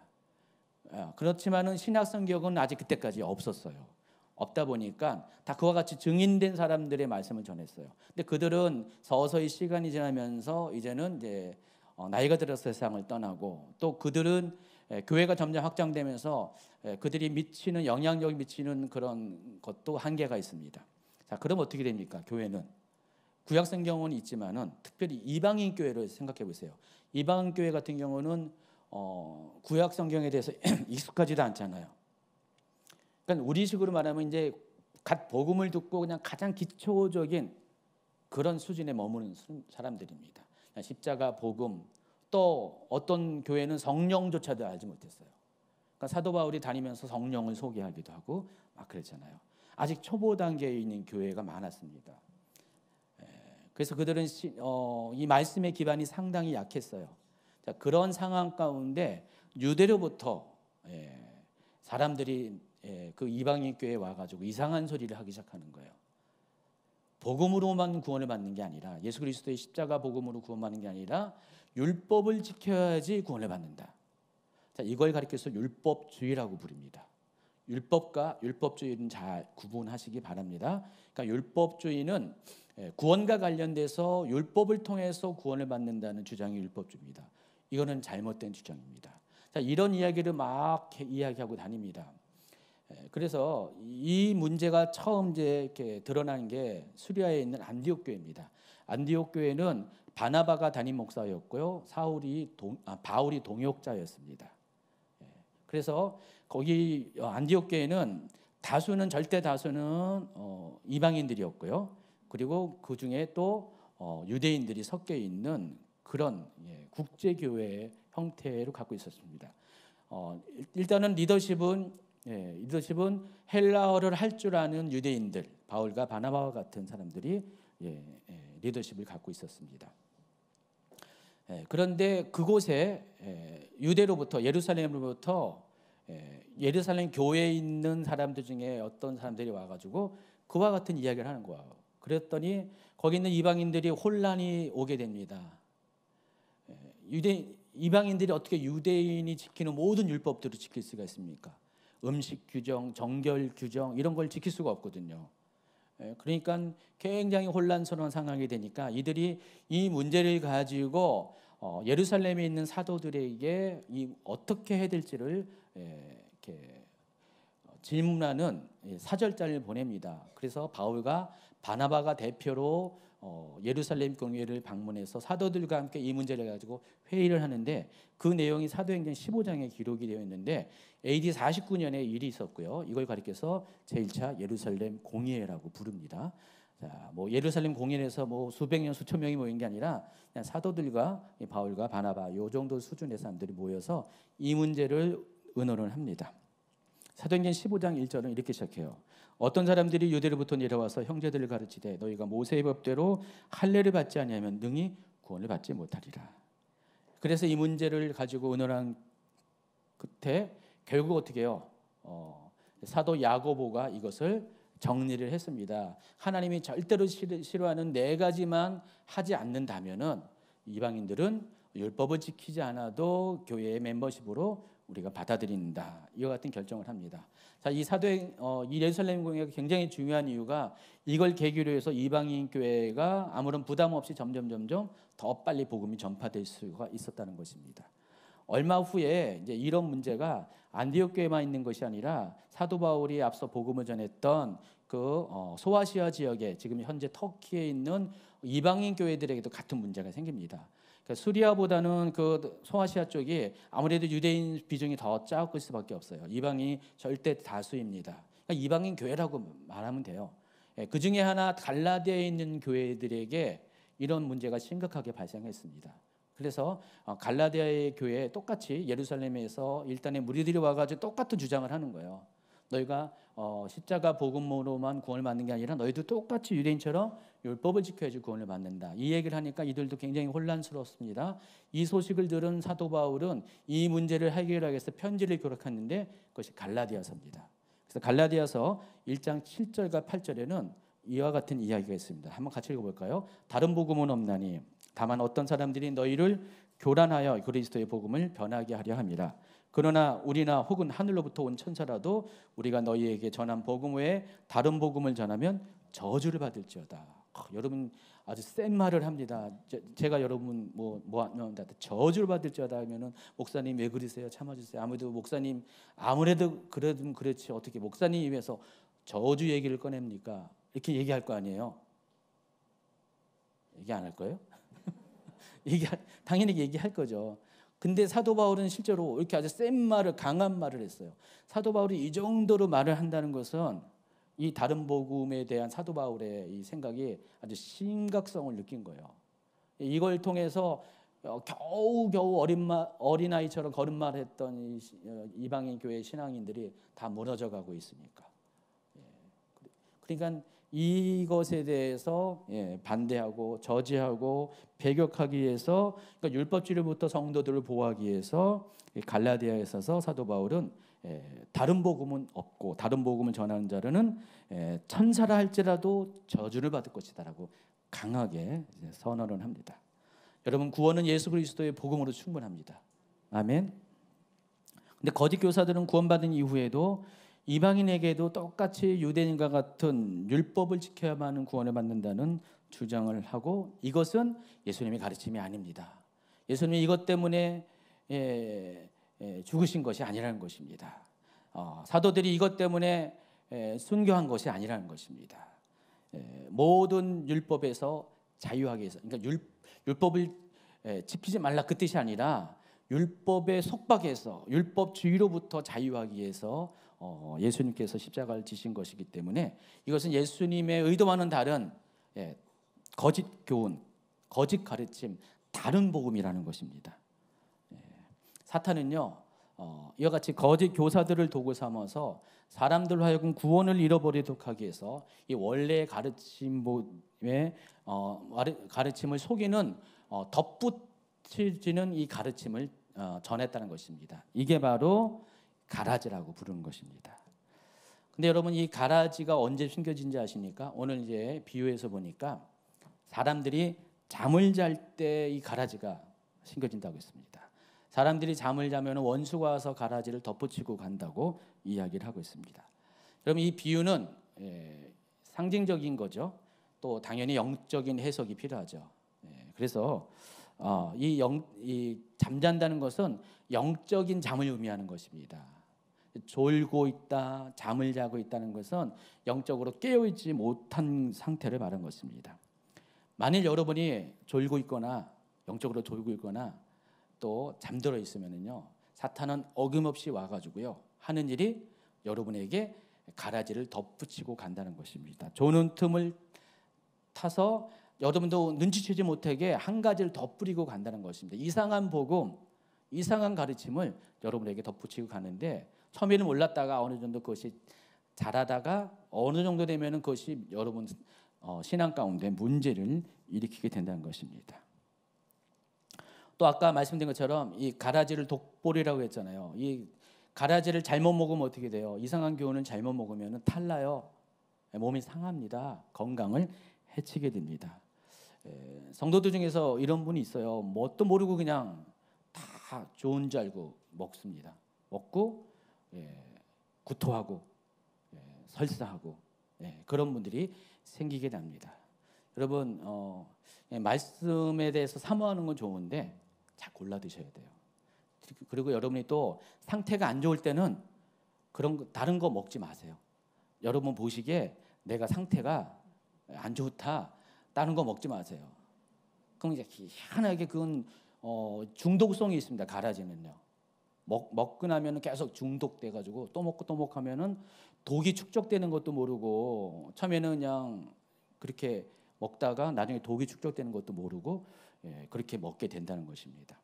그렇지만은 신약 성경은 아직 그때까지 없었어요. 없다 보니까 다 그와 같이 증인된 사람들의 말씀을 전했어요. 근데 그들은 서서히 시간이 지나면서 이제는 이제 나이가 들어서 세상을 떠나고 또 그들은 교회가 점점 확장되면서 그들이 미치는 영향력이 미치는 그런 것도 한계가 있습니다. 자, 그럼 어떻게 됩니까? 교회는 구약 성경은 있지만은 특별히 이방인 교회를 생각해 보세요. 이방인 교회 같은 경우는 구약 성경에 대해서 익숙하지도 않잖아요. 그러니까 우리식으로 말하면 이제 갓 복음을 듣고 그냥 가장 기초적인 그런 수준에 머무는 사람들입니다. 십자가 복음, 또 어떤 교회는 성령조차도 알지 못했어요. 그러니까 사도 바울이 다니면서 성령을 소개하기도 하고 막 그랬잖아요. 아직 초보 단계에 있는 교회가 많았습니다. 그래서 그들은 이 말씀의 기반이 상당히 약했어요. 자, 그런 상황 가운데 유대로부터 사람들이 그 이방인 교회에 와가지고 이상한 소리를 하기 시작하는 거예요. 복음으로만 구원을 받는 게 아니라 예수 그리스도의 십자가 복음으로 구원받는 게 아니라 율법을 지켜야지 구원을 받는다. 자, 이걸 가리켜서 율법주의라고 부릅니다. 율법과 율법주의는 잘 구분하시기 바랍니다. 그러니까 율법주의는 구원과 관련돼서 율법을 통해서 구원을 받는다는 주장이 율법주의입니다. 이거는 잘못된 주장입니다. 자, 이런 이야기를 막 이야기하고 다닙니다. 그래서 이 문제가 처음 이제 이렇게 드러난 게 수리아에 있는 안디옥 교회입니다. 안디옥 교회는 바나바가 담임 목사였고요, 바울이 동역자였습니다. 그래서 거기 안디옥 교회는 절대 다수는 이방인들이었고요. 그리고 그 중에 또 유대인들이 섞여 있는 그런 국제교회의 형태로 갖고 있었습니다. 일단은 리더십은 헬라어를 할 줄 아는 유대인들, 바울과 바나바와 같은 사람들이 리더십을 갖고 있었습니다. 그런데 그곳에 유대로부터 예루살렘으로부터 예루살렘 교회에 있는 사람들 중에 어떤 사람들이 와가지고 그와 같은 이야기를 하는 거예요. 그랬더니 거기 있는 이방인들이 혼란이 오게 됩니다. 이방인들이 어떻게 유대인이 지키는 모든 율법들을 지킬 수가 있습니까? 음식 규정, 정결 규정 이런 걸 지킬 수가 없거든요. 그러니까 굉장히 혼란스러운 상황이 되니까 이들이 이 문제를 가지고 예루살렘에 있는 사도들에게 어떻게 해야 될지를 이렇게 질문하는 사절자를 보냅니다. 그래서 바울과 바나바가 대표로 예루살렘 교회를 방문해서 사도들과 함께 이 문제를 가지고 회의를 하는데 그 내용이 사도행전 15장에 기록이 되어 있는데 AD 49년에 일이 있었고요. 이걸 가리켜서 제1차 예루살렘 공의회라고 부릅니다. 자, 뭐 예루살렘 공의회에서 뭐 수백 명, 수천 명이 모인 게 아니라 그냥 사도들과 바울과 바나바 요 정도 수준의 사람들이 모여서 이 문제를 의논을 합니다. 사도행전 15장 1절은 이렇게 시작해요. 어떤 사람들이 유대로부터 내려와서 형제들을 가르치되 너희가 모세의 법대로 할례를 받지 아니하면 능히 구원을 받지 못하리라. 그래서 이 문제를 가지고 의논한 끝에 결국 어떻게 해요? 사도 야고보가 이것을 정리를 했습니다. 하나님이 절대로 싫어하는 4가지만 하지 않는다면은 이방인들은 율법을 지키지 않아도 교회의 멤버십으로 우리가 받아들인다. 이와 같은 결정을 합니다. 자, 이 예루살렘 공회가 굉장히 중요한 이유가 이걸 계기로 해서 이방인 교회가 아무런 부담 없이 점점 더 빨리 복음이 전파될 수가 있었다는 것입니다. 얼마 후에 이제 이런 문제가 안디옥 교회만 있는 것이 아니라 사도 바울이 앞서 복음을 전했던 그 소아시아 지역에 지금 현재 터키에 있는 이방인 교회들에게도 같은 문제가 생깁니다. 그러니까 수리아보다는 그 소아시아 쪽이 아무래도 유대인 비중이 더 작을 수밖에 없어요. 이방인이 절대 다수입니다. 그러니까 이방인 교회라고 말하면 돼요. 그 중에 하나 갈라디아에 있는 교회들에게 이런 문제가 심각하게 발생했습니다. 그래서 갈라디아의 교회에 똑같이 예루살렘에서 일단의 무리들이 와가지고 똑같은 주장을 하는 거예요. 너희가 십자가 복음으로만 구원을 받는 게 아니라 너희도 똑같이 유대인처럼 율법을 지켜야지 구원을 받는다. 이 얘기를 하니까 이들도 굉장히 혼란스럽습니다. 이 소식을 들은 사도 바울은 이 문제를 해결하기 위해서 편지를 기록했는데 그것이 갈라디아서입니다. 그래서 갈라디아서 1장 7절과 8절에는 이와 같은 이야기가 있습니다. 한번 같이 읽어볼까요? 다른 복음은 없나니 다만 어떤 사람들이 너희를 교란하여 그리스도의 복음을 변하게 하려 함이라. 그러나 우리나 혹은 하늘로부터 온 천사라도 우리가 너희에게 전한 복음 외에 다른 복음을 전하면 저주를 받을지어다. 여러분 아주 센 말을 합니다. 제가 여러분 저주를 받을지어다 하면은 목사님 왜 그러세요? 참아주세요. 아무래도 목사님 아무래도 그래도 그렇지 어떻게 목사님 입에서 저주 얘기를 꺼냅니까? 이렇게 얘기할 거 아니에요. 얘기 안 할 거예요? 당연히 얘기할 거죠. 근데 사도 바울은 실제로 이렇게 아주 센 말을 강한 말을 했어요. 사도 바울이 이 정도로 말을 한다는 것은 이 다른 복음에 대한 사도 바울의 이 생각이 아주 심각성을 느낀 거예요. 이걸 통해서 겨우 어린아이처럼 걸음마했던 이방인 교회 신앙인들이 다 무너져 가고 있으니까. 그러니까 이것에 대해서 반대하고 저지하고 배격하기 위해서, 그러니까 율법주의로부터 성도들을 보호하기 위해서 갈라디아에 있어서 사도 바울은 다른 복음은 없고 다른 복음을 전하는 자는 천사라 할지라도 저주를 받을 것이다라고 강하게 선언을 합니다. 여러분, 구원은 예수 그리스도의 복음으로 충분합니다. 아멘. 근데 거짓 교사들은 구원받은 이후에도 이방인에게도 똑같이 유대인과 같은 율법을 지켜야만 하는 구원을 받는다는 주장을 하고, 이것은 예수님의 가르침이 아닙니다. 예수님이 이것 때문에 죽으신 것이 아니라는 것입니다. 사도들이 이것 때문에 순교한 것이 아니라는 것입니다. 모든 율법에서 자유하게 해서, 그러니까 율법을 지키지 말라 그 뜻이 아니라 율법에 속박해서 율법주의로부터 자유하기 위해서 예수님께서 십자가를 지신 것이기 때문에 이것은 예수님의 의도와는 다른 거짓 교훈, 거짓 가르침, 다른 복음이라는 것입니다. 사탄은요, 이와 같이 거짓 교사들을 도구 삼아서 사람들로 하여금 구원을 잃어버리도록 하기 위해서 이 원래의 가르침을 속이는 덧붙이는 이 가르침을 전했다는 것입니다. 이게 바로 가라지라고 부르는 것입니다. 근데 여러분, 이 가라지가 언제 숨겨진지 아십니까? 오늘 이제 비유해서 보니까 사람들이 잠을 잘 때 이 가라지가 숨겨진다고 했습니다. 사람들이 잠을 자면 원수가 와서 가라지를 덧붙이고 간다고 이야기를 하고 있습니다. 여러분, 이 비유는 상징적인 거죠. 또 당연히 영적인 해석이 필요하죠. 그래서 이 잠잔다는 것은 영적인 잠을 의미하는 것입니다. 졸고 있다, 잠을 자고 있다는 것은 영적으로 깨어있지 못한 상태를 말하는 것입니다. 만일 여러분이 졸고 있거나 영적으로 졸고 있거나 또 잠들어 있으면요, 사탄은 어김없이 와가지고요 하는 일이 여러분에게 가라지를 덧붙이고 간다는 것입니다. 조는 틈을 타서 여러분도 눈치채지 못하게 한 가지를 덧뿌리고 간다는 것입니다. 이상한 복음, 이상한 가르침을 여러분에게 덧붙이고 가는데, 처음에는 몰랐다가 어느 정도 그것이 자라다가 어느 정도 되면은 그것이 여러분 신앙 가운데 문제를 일으키게 된다는 것입니다. 또 아까 말씀드린 것처럼 이 가라지를 독보리라고 했잖아요. 이 가라지를 잘못 먹으면 어떻게 돼요? 이상한 교훈을 잘못 먹으면 탈나요. 몸이 상합니다. 건강을 해치게 됩니다. 성도들 중에서 이런 분이 있어요. 뭣도 모르고 그냥 다 좋은 줄 알고 먹습니다. 먹고 구토하고 설사하고 그런 분들이 생기게 됩니다. 여러분, 말씀에 대해서 사모하는 건 좋은데 잘 골라 드셔야 돼요. 그리고 여러분이 또 상태가 안 좋을 때는 다른 거 먹지 마세요. 여러분 보시기에 내가 상태가 안 좋다, 다른 거 먹지 마세요. 그럼 이제 희한하게 그건 중독성이 있습니다. 가라지는요. 먹고 나면 계속 중독돼가지고 또 먹고 하면은 독이 축적되는 것도 모르고, 처음에는 그냥 그렇게 먹다가 나중에 독이 축적되는 것도 모르고 그렇게 먹게 된다는 것입니다.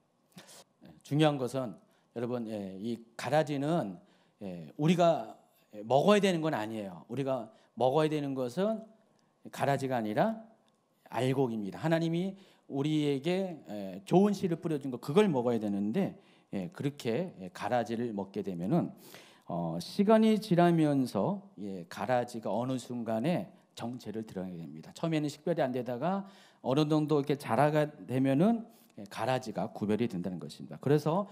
중요한 것은 여러분, 이 가라지는 우리가 먹어야 되는 건 아니에요. 우리가 먹어야 되는 것은 가라지가 아니라 알곡입니다. 하나님이 우리에게 좋은 씨를 뿌려준 거, 그걸 먹어야 되는데 그렇게 가라지를 먹게 되면은 시간이 지나면서 가라지가 어느 순간에 정체를 드러내게 됩니다. 처음에는 식별이 안 되다가 어느 정도 이렇게 자라가 되면은 가라지가 구별이 된다는 것입니다. 그래서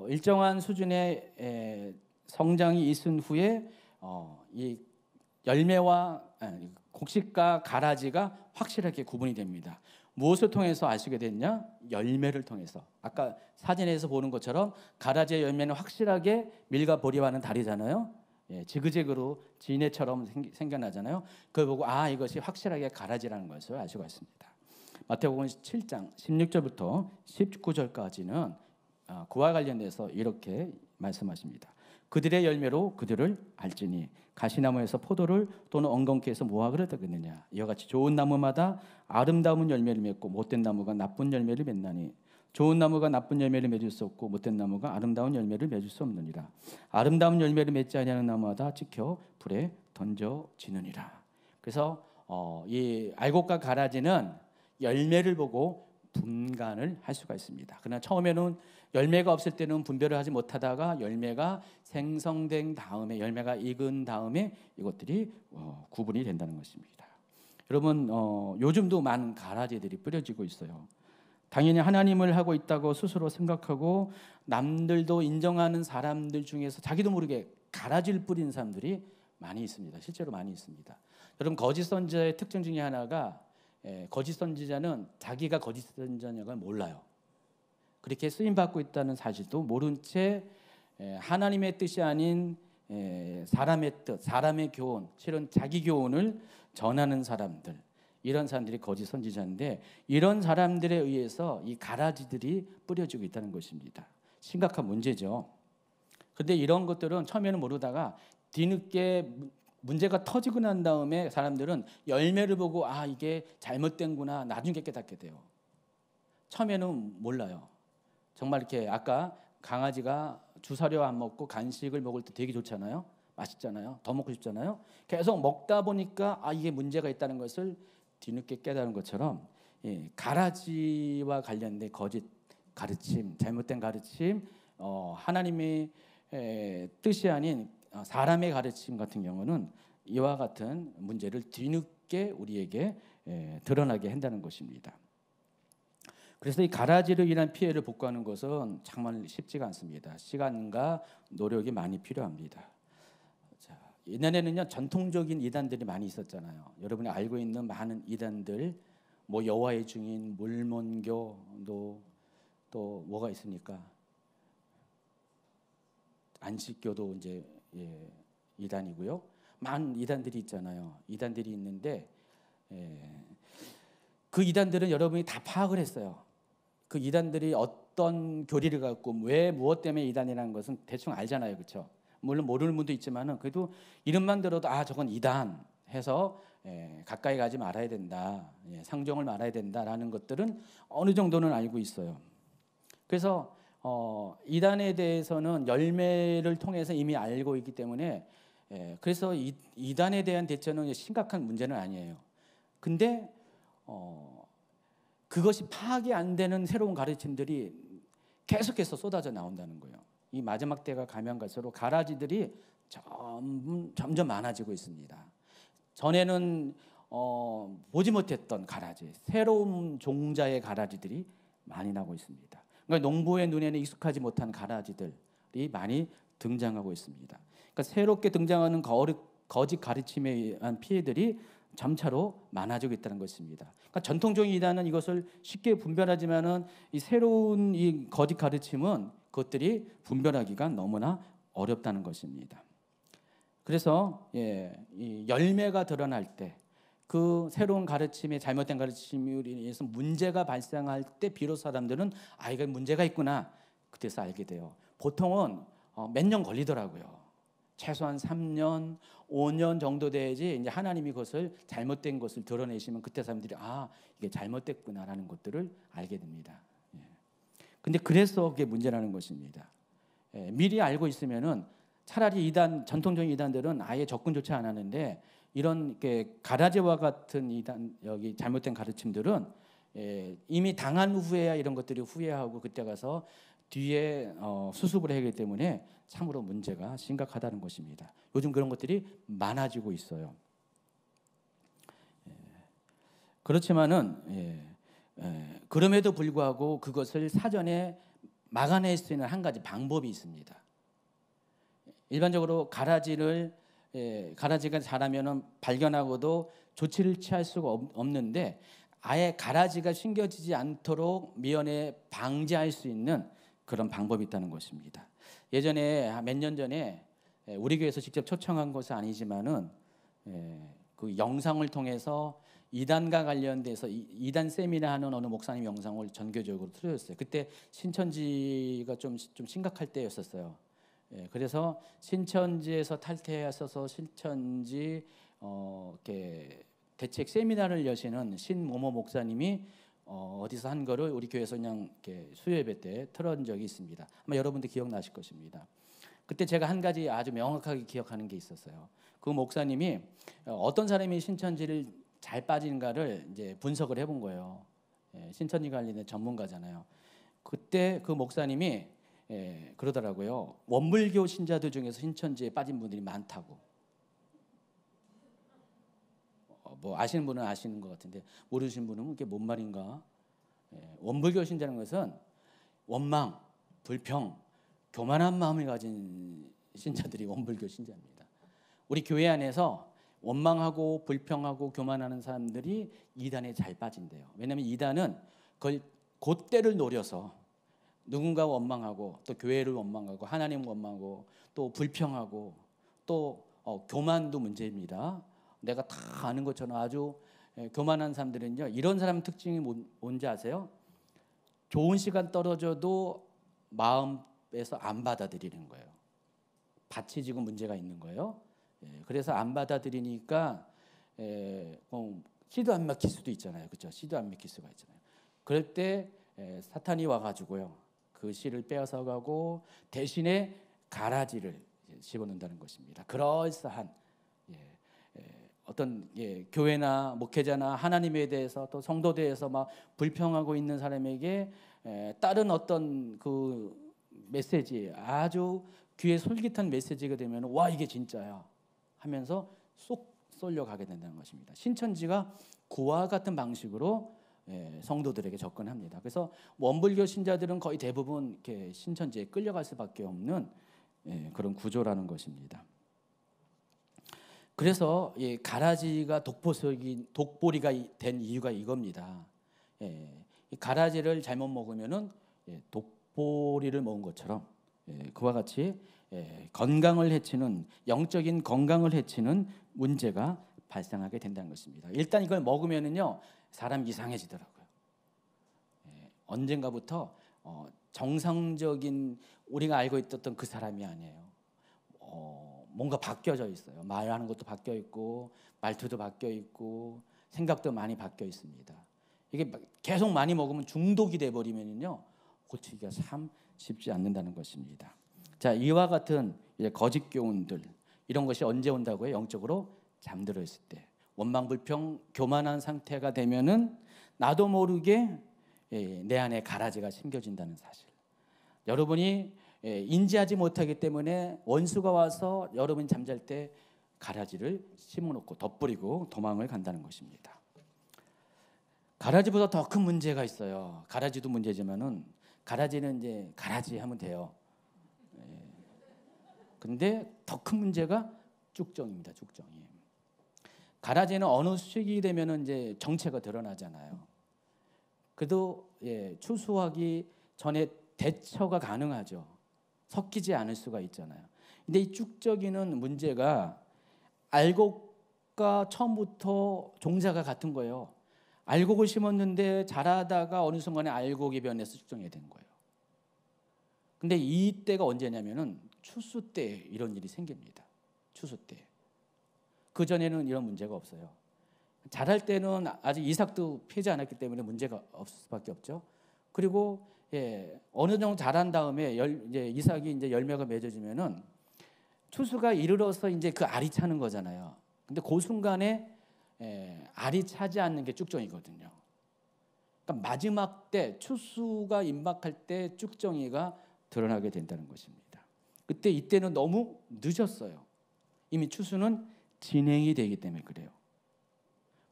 일정한 수준의 성장이 있은 후에 이 열매와 곡식과 가라지가 확실하게 구분이 됩니다. 무엇을 통해서 알 수 있게 됐냐? 열매를 통해서. 아까 사진에서 보는 것처럼 가라지의 열매는 확실하게 밀과 보리와는 다르잖아요. 지그재그로 진해처럼 생겨나잖아요. 그걸 보고 이것이 확실하게 가라지라는 것을 알 수가 있습니다. 마태복음 7장 16절부터 19절까지는 그와 관련해서 이렇게 말씀하십니다. 그들의 열매로 그들을 알지니 가시나무에서 포도를 또는 엉겅퀴에서 무화과를 따겠느냐. 이와 같이 좋은 나무마다 아름다운 열매를 맺고 못된 나무가 나쁜 열매를 맺나니 좋은 나무가 나쁜 열매를 맺을 수 없고 못된 나무가 아름다운 열매를 맺을 수 없느니라. 아름다운 열매를 맺지 아니하는 나무마다 찍혀 불에 던져지느니라. 그래서 이 알곡과 가라지는 열매를 보고 분간을 할 수가 있습니다. 그러나 처음에는 열매가 없을 때는 분별을 하지 못하다가 열매가 생성된 다음에, 열매가 익은 다음에 이것들이 구분이 된다는 것입니다. 여러분, 요즘도 많은 가라지들이 뿌려지고 있어요. 당연히 하나님을 하고 있다고 스스로 생각하고 남들도 인정하는 사람들 중에서 자기도 모르게 가라지를 뿌리는 사람들이 많이 있습니다. 실제로 많이 있습니다. 여러분, 거짓 선지자의 특징 중에 하나가 거짓 선지자는 자기가 거짓 선지자인 걸 몰라요. 그렇게 쓰임받고 있다는 사실도 모른 채 하나님의 뜻이 아닌 사람의 뜻, 사람의 교훈, 실은 자기 교훈을 전하는 사람들, 이런 사람들이 거짓 선지자인데 이런 사람들에 의해서 이 가라지들이 뿌려지고 있다는 것입니다. 심각한 문제죠. 그런데 이런 것들은 처음에는 모르다가 뒤늦게 문제가 터지고 난 다음에 사람들은 열매를 보고 이게 잘못된구나 나중에 깨닫게 돼요. 처음에는 몰라요. 정말 이렇게 아까 강아지가 주사료 안 먹고 간식을 먹을 때 되게 좋잖아요. 맛있잖아요. 더 먹고 싶잖아요. 계속 먹다 보니까 이게 문제가 있다는 것을 뒤늦게 깨달은 것처럼 가라지와 관련된 거짓 가르침, 잘못된 가르침, 하나님의 뜻이 아닌 사람의 가르침 같은 경우는 이와 같은 문제를 뒤늦게 우리에게 드러나게 한다는 것입니다. 그래서 이 가라지로 인한 피해를 복구하는 것은 정말 쉽지가 않습니다. 시간과 노력이 많이 필요합니다. 자, 옛날에는요 전통적인 이단들이 많이 있었잖아요. 여러분이 알고 있는 많은 이단들, 뭐 여호와의 증인, 몰몬교, 또 뭐가 있습니까? 안식교도 이제 이단이고요. 많은 이단들이 있잖아요. 이단들이 있는데 그 이단들은 여러분이 다 파악을 했어요. 그 이단들이 어떤 교리를 갖고 왜 무엇 때문에 이단이라는 것은 대충 알잖아요. 그렇죠? 물론 모르는 분도 있지만은 그래도 이름만 들어도 저건 이단 해서 가까이 가지 말아야 된다. 상종을 말아야 된다라는 것들은 어느 정도는 알고 있어요. 그래서 이단에 대해서는 열매를 통해서 이미 알고 있기 때문에 그래서 이단에 대한 대처는 심각한 문제는 아니에요. 근데 그것이 파악이 안 되는 새로운 가르침들이 계속해서 쏟아져 나온다는 거예요. 이 마지막 때가 가면 갈수록 가라지들이 점점 많아지고 있습니다. 전에는 보지 못했던 가라지, 새로운 종자의 가라지들이 많이 나고 있습니다. 그러니까 농부의 눈에는 익숙하지 못한 가라지들이 많이 등장하고 있습니다. 그러니까 새롭게 등장하는 거짓 가르침에 의한 피해들이 점차로 많아지고 있다는 것입니다. 그러니까 전통적인 이단은 이것을 쉽게 분별하지만은 이 새로운 이 거짓 가르침은 그것들이 분별하기가 너무나 어렵다는 것입니다. 그래서 이 열매가 드러날 때, 그 새로운 가르침의 잘못된 가르침으로 인해서 문제가 발생할 때 비로소 사람들은 이거 문제가 있구나 그때서 알게 돼요. 보통은 몇 년 걸리더라고요. 최소한 3년, 5년 정도 돼야지 이제 하나님이 그것을 잘못된 것을 드러내시면 그때 사람들이 이게 잘못됐구나라는 것들을 알게 됩니다. 근데 그래서 그게 문제라는 것입니다. 미리 알고 있으면은 차라리 전통적인 이단들은 아예 접근조차 안 하는데 이런 가라지와 같은 이단, 여기 잘못된 가르침들은 이미 당한 후에야 이런 것들이 후회하고 그때 가서 뒤에 수습을 하기 때문에 참으로 문제가 심각하다는 것입니다. 요즘 그런 것들이 많아지고 있어요. 그렇지만은 그럼에도 불구하고 그것을 사전에 막아낼 수 있는 한 가지 방법이 있습니다. 일반적으로 가라지가 자라면은 발견하고도 조치를 취할 수가 없는데, 아예 가라지가 심겨지지 않도록 미연에 방지할 수 있는 그런 방법이 있다는 것입니다. 예전에 몇 년 전에 우리 교회에서 직접 초청한 것은 아니지만은 그 영상을 통해서 이단과 관련돼서 이단 세미나 하는 어느 목사님 영상을 전교적으로 틀어줬어요. 그때 신천지가 좀 심각할 때였었어요. 그래서 신천지에서 탈퇴하셔서 신천지 이렇게 대책 세미나를 여시는 신모모 목사님이 어디서 한 거를 우리 교회에서 그냥 이렇게 수요예배 때 틀어준 적이 있습니다. 아마 여러분들 기억나실 것입니다. 그때 제가 한 가지 아주 명확하게 기억하는 게 있었어요. 그 목사님이 어떤 사람이 신천지를 잘 빠지는가를 이제 분석을 해본 거예요. 신천지 관련된 전문가잖아요. 그때 그 목사님이 그러더라고요. 원불교 신자들 중에서 신천지에 빠진 분들이 많다고. 뭐 아시는 분은 아시는 것 같은데 모르시는 분은 그게 뭔 말인가? 원불교 신자는 것은 원망, 불평, 교만한 마음을 가진 신자들이 원불교 신자입니다. 우리 교회 안에서 원망하고 불평하고 교만하는 사람들이 이단에 잘 빠진대요. 왜냐하면 이단은 그걸 곶대를 노려서 누군가 원망하고 또 교회를 원망하고 하나님 원망하고 또 불평하고 또 교만도 문제입니다. 내가 다 아는 것처럼 아주 교만한 사람들은요, 이런 사람 특징이 뭔지 아세요? 좋은 시간 떨어져도 마음에서 안 받아들이는 거예요. 밭이 지금 문제가 있는 거예요. 그래서 안 받아들이니까 씨도 안 막힐 수도 있잖아요. 그렇죠? 씨도 안 막힐 수가 있잖아요. 그럴 때 사탄이 와가지고요, 그 씨를 빼앗아 가고 대신에 가라지를 집어넣는다는 것입니다. 그럴싸한 어떤 교회나 목회자나 하나님에 대해서 또 성도에 대해서 막 불평하고 있는 사람에게 다른 어떤 그 메시지, 아주 귀에 솔깃한 메시지가 되면 와, 이게 진짜야 하면서 쏙 쏠려가게 된다는 것입니다. 신천지가 그와 같은 방식으로 성도들에게 접근합니다. 그래서 원불교 신자들은 거의 대부분 이렇게 신천지에 끌려갈 수밖에 없는 그런 구조라는 것입니다. 그래서 가라지가 독보리가 된 이유가 이겁니다. 이 가라지를 잘못 먹으면은 독보리를 먹은 것처럼 그와 같이 건강을 해치는, 영적인 건강을 해치는 문제가 발생하게 된다는 것입니다. 일단 이걸 먹으면은요, 사람 이상해지더라고요. 언젠가부터 정상적인 우리가 알고 있었던 그 사람이 아니에요. 뭔가 바뀌어져 있어요. 말하는 것도 바뀌어 있고 말투도 바뀌어 있고 생각도 많이 바뀌어 있습니다. 이게 계속 많이 먹으면 중독이 돼 버리면요, 고치기가 참 쉽지 않는다는 것입니다. 자, 이와 같은 거짓 교훈들, 이런 것이 언제 온다고요? 영적으로 잠들어 있을 때, 원망 불평 교만한 상태가 되면은 나도 모르게 내 안에 가라지가 심겨진다는 사실. 여러분이 인지하지 못하기 때문에 원수가 와서 여러분이 잠잘 때 가라지를 심어놓고 덧뿌리고 도망을 간다는 것입니다. 가라지보다 더 큰 문제가 있어요. 가라지도 문제지만은 가라지는 이제 가라지 하면 돼요. 근데 더 큰 문제가 쭉정입니다. 쭉정이. 가라지는 어느 시기 되면은 이제 정체가 드러나잖아요. 그래도 추수하기 전에 대처가 가능하죠. 섞이지 않을 수가 있잖아요. 근데 이 쭉정이는 문제가 알곡과 처음부터 종자가 같은 거예요. 알곡을 심었는데 자라다가 어느 순간에 알곡이 변해서 쭉정이 된 거예요. 근데 이때가 언제냐면은 추수 때 이런 일이 생깁니다. 추수 때. 그 전에는 이런 문제가 없어요. 자랄 때는 아직 이삭도 피지 않았기 때문에 문제가 없을 수밖에 없죠. 그리고 어느 정도 자란 다음에 이제 이삭이 이제 열매가 맺어지면은 추수가 이르러서 이제 그 알이 차는 거잖아요. 근데 그 순간에 알이 차지 않는 게 쭉정이거든요. 그러니까 마지막 때 추수가 임박할 때 쭉정이가 드러나게 된다는 것입니다. 이때는 너무 늦었어요. 이미 추수는 진행이 되기 때문에 그래요.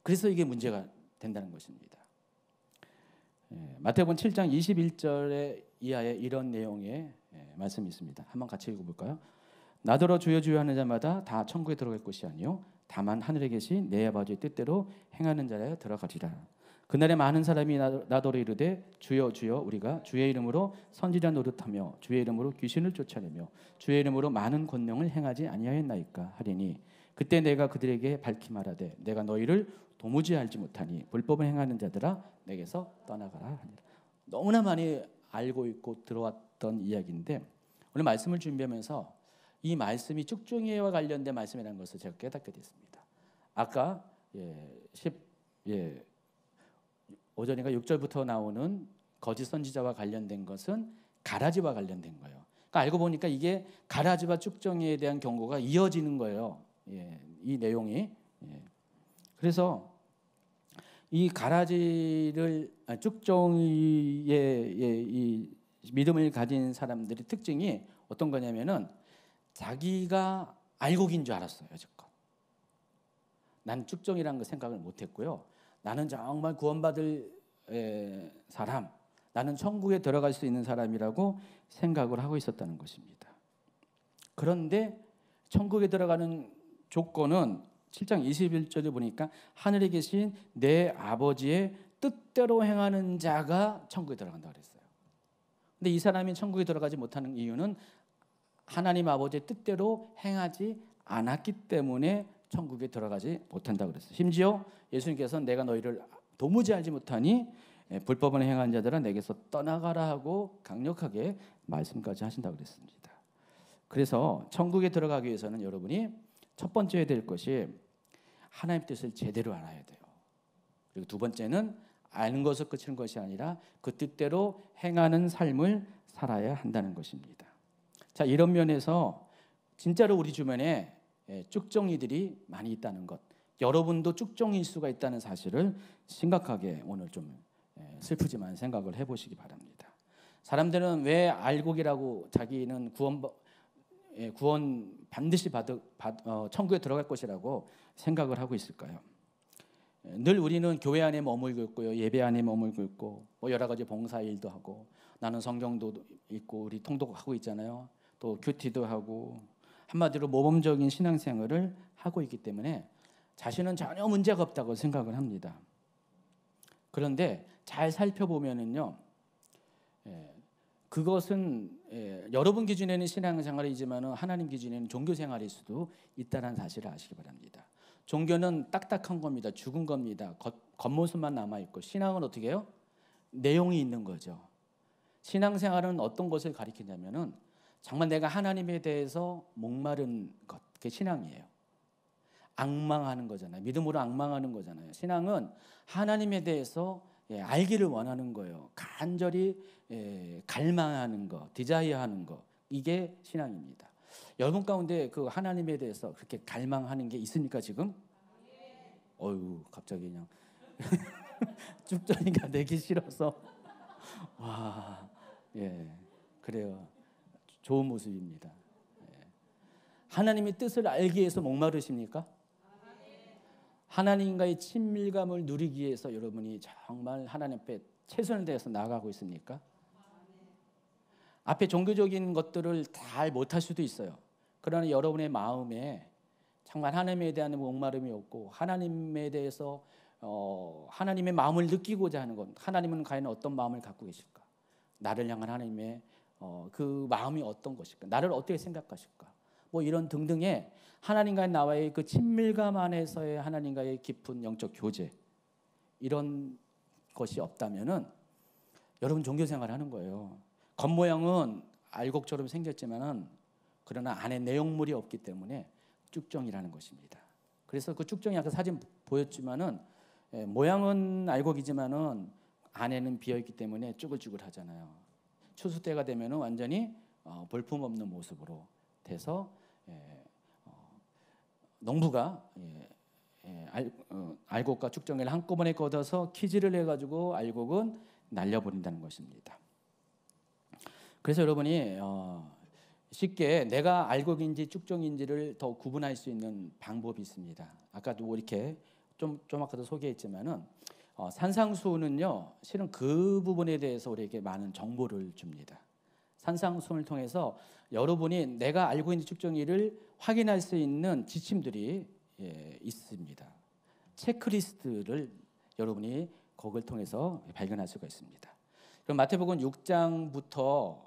그래서 이게 문제가 된다는 것입니다. 마태복음 7장 21절에 이하에 이런 내용의 말씀이 있습니다. 한번 같이 읽어볼까요? 나더러 주여 주여 하는 자마다 다 천국에 들어갈 것이 아니요 다만 하늘에 계신 내 아버지의 뜻대로 행하는 자라야 들어가리라. 그날에 많은 사람이 나더러 이르되 주여 주여 우리가 주의 이름으로 선지자 노릇하며 주의 이름으로 귀신을 쫓아내며 주의 이름으로 많은 권능을 행하지 아니하였나이까 하리니 그때 내가 그들에게 밝히 말하되 내가 너희를 도무지 알지 못하니 불법을 행하는 자들아 내게서 떠나가라 하니라. 너무나 많이 알고 있고 들어왔던 이야기인데 오늘 말씀을 준비하면서 이 말씀이 쭉중이와 관련된 말씀이라는 것을 제가 깨닫게 됐습니다. 아까 오전인가 6절부터 나오는 거짓 선지자와 관련된 것은 가라지와 관련된 거예요. 그러니까 알고 보니까 이게 가라지와 쭉정이에 대한 경고가 이어지는 거예요. 이 내용이. 그래서 이 가라지를 쭉정이의 이 믿음을 가진 사람들의 특징이 어떤 거냐면은 자기가 알곡인 줄 알았어요. 여지껏. 난 쭉정이라는 거 생각을 못했고요. 나는 정말 구원받을 사람, 나는 천국에 들어갈 수 있는 사람이라고 생각을 하고 있었다는 것입니다. 그런데 천국에 들어가는 조건은 7장 21절에 보니까 하늘에 계신 내 아버지의 뜻대로 행하는 자가 천국에 들어간다고 그랬어요. 근데 이 사람이 천국에 들어가지 못하는 이유는 하나님 아버지의 뜻대로 행하지 않았기 때문에 천국에 들어가지 못한다고 그랬어요. 심지어 예수님께서는 내가 너희를 도무지 알지 못하니 불법을 행한 자들아 내게서 떠나가라 하고 강력하게 말씀까지 하신다고 그랬습니다. 그래서 천국에 들어가기 위해서는 여러분이 첫 번째 해야 될 것이 하나님 뜻을 제대로 알아야 돼요. 그리고 두 번째는 아는 것을 그치는 것이 아니라 그 뜻대로 행하는 삶을 살아야 한다는 것입니다. 자, 이런 면에서 진짜로 우리 주변에 쭉정이들이 많이 있다는 것, 여러분도 쭉정이일 수가 있다는 사실을 심각하게 오늘 좀 슬프지만 생각을 해보시기 바랍니다. 사람들은 왜 알곡이라고 자기는 구원 반드시 천국에 들어갈 것이라고 생각을 하고 있을까요? 늘 우리는 교회 안에 머물고 있고요, 예배 안에 머물고 있고, 뭐 여러 가지 봉사 일도 하고, 나는 성경도 읽고 우리 통독하고 있잖아요. 또 큐티도 하고 한마디로 모범적인 신앙생활을 하고 있기 때문에 자신은 전혀 문제가 없다고 생각을 합니다. 그런데 잘 살펴보면은요, 그것은 여러분 기준에는 신앙생활이지만 하나님 기준에는 종교생활일 수도 있다는 사실을 아시기 바랍니다. 종교는 딱딱한 겁니다. 죽은 겁니다. 겉모습만 남아있고 신앙은 어떻게 해요? 내용이 있는 거죠. 신앙생활은 어떤 것을 가리키냐면은 정말 내가 하나님에 대해서 목마른 것, 그게 신앙이에요. 앙망하는 거잖아요. 믿음으로 앙망하는 거잖아요. 신앙은 하나님에 대해서 알기를 원하는 거예요. 간절히 갈망하는 거, 디자이어하는 거, 이게 신앙입니다. 여러분 가운데 그 하나님에 대해서 그렇게 갈망하는 게 있습니까 지금? 어유 갑자기 그냥 쭉전이가 내기 싫어서 와, 그래요. 좋은 모습입니다. 하나님의 뜻을 알기 위해서 목마르십니까? 하나님과의 친밀감을 누리기 위해서 여러분이 정말 하나님 앞에 최선을 다해서 나아가고 있습니까? 앞에 종교적인 것들을 잘 못할 수도 있어요. 그러나 여러분의 마음에 정말 하나님에 대한 목마름이 없고 하나님에 대해서 하나님의 마음을 느끼고자 하는 것, 하나님은 과연 어떤 마음을 갖고 계실까? 나를 향한 하나님의 그 마음이 어떤 것일까? 나를 어떻게 생각하실까? 뭐 이런 등등의 하나님과의 나와의 그 친밀감 안에서의 하나님과의 깊은 영적 교제, 이런 것이 없다면은 여러분 종교 생활을 하는 거예요. 겉모양은 알곡처럼 생겼지만은 그러나 안에 내용물이 없기 때문에 쭉정이라는 것입니다. 그래서 그 쭉정이 아까 사진 보였지만은 모양은 알곡이지만은 안에는 비어 있기 때문에 쭈글쭈글하잖아요. 추수 때가 되면은 완전히 볼품 없는 모습으로 돼서 농부가 알곡과 쭉정이를 한꺼번에 걷어서 키질을 해가지고 알곡은 날려버린다는 것입니다. 그래서 여러분이 쉽게 내가 알곡인지 쭉정인지를 더 구분할 수 있는 방법이 있습니다. 아까도 이렇게 좀 아까도 소개했지만은 산상수훈은요, 실은 그 부분에 대해서 우리에게 많은 정보를 줍니다. 산상수훈을 통해서 여러분이 내가 알고 있는 측정일을 확인할 수 있는 지침들이 있습니다. 체크리스트를 여러분이 거기를 통해서 발견할 수가 있습니다. 그럼 마태복음 6장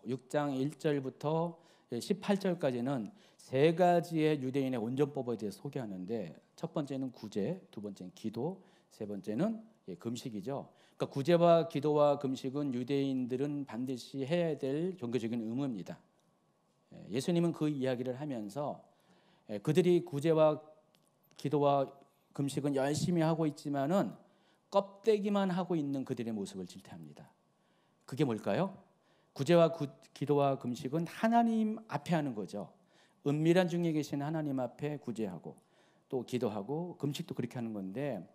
1절부터 18절까지는 세 가지의 유대인의 온전법에 대해서 소개하는데, 첫 번째는 구제, 두 번째는 기도, 세 번째는 금식이죠. 그러니까 구제와 기도와 금식은 유대인들은 반드시 해야 될 종교적인 의무입니다. 예수님은 그 이야기를 하면서 그들이 구제와 기도와 금식은 열심히 하고 있지만은 껍데기만 하고 있는 그들의 모습을 질타합니다. 그게 뭘까요? 구제와 기도와 금식은 하나님 앞에 하는 거죠. 은밀한 중에 계신 하나님 앞에 구제하고 또 기도하고 금식도 그렇게 하는 건데,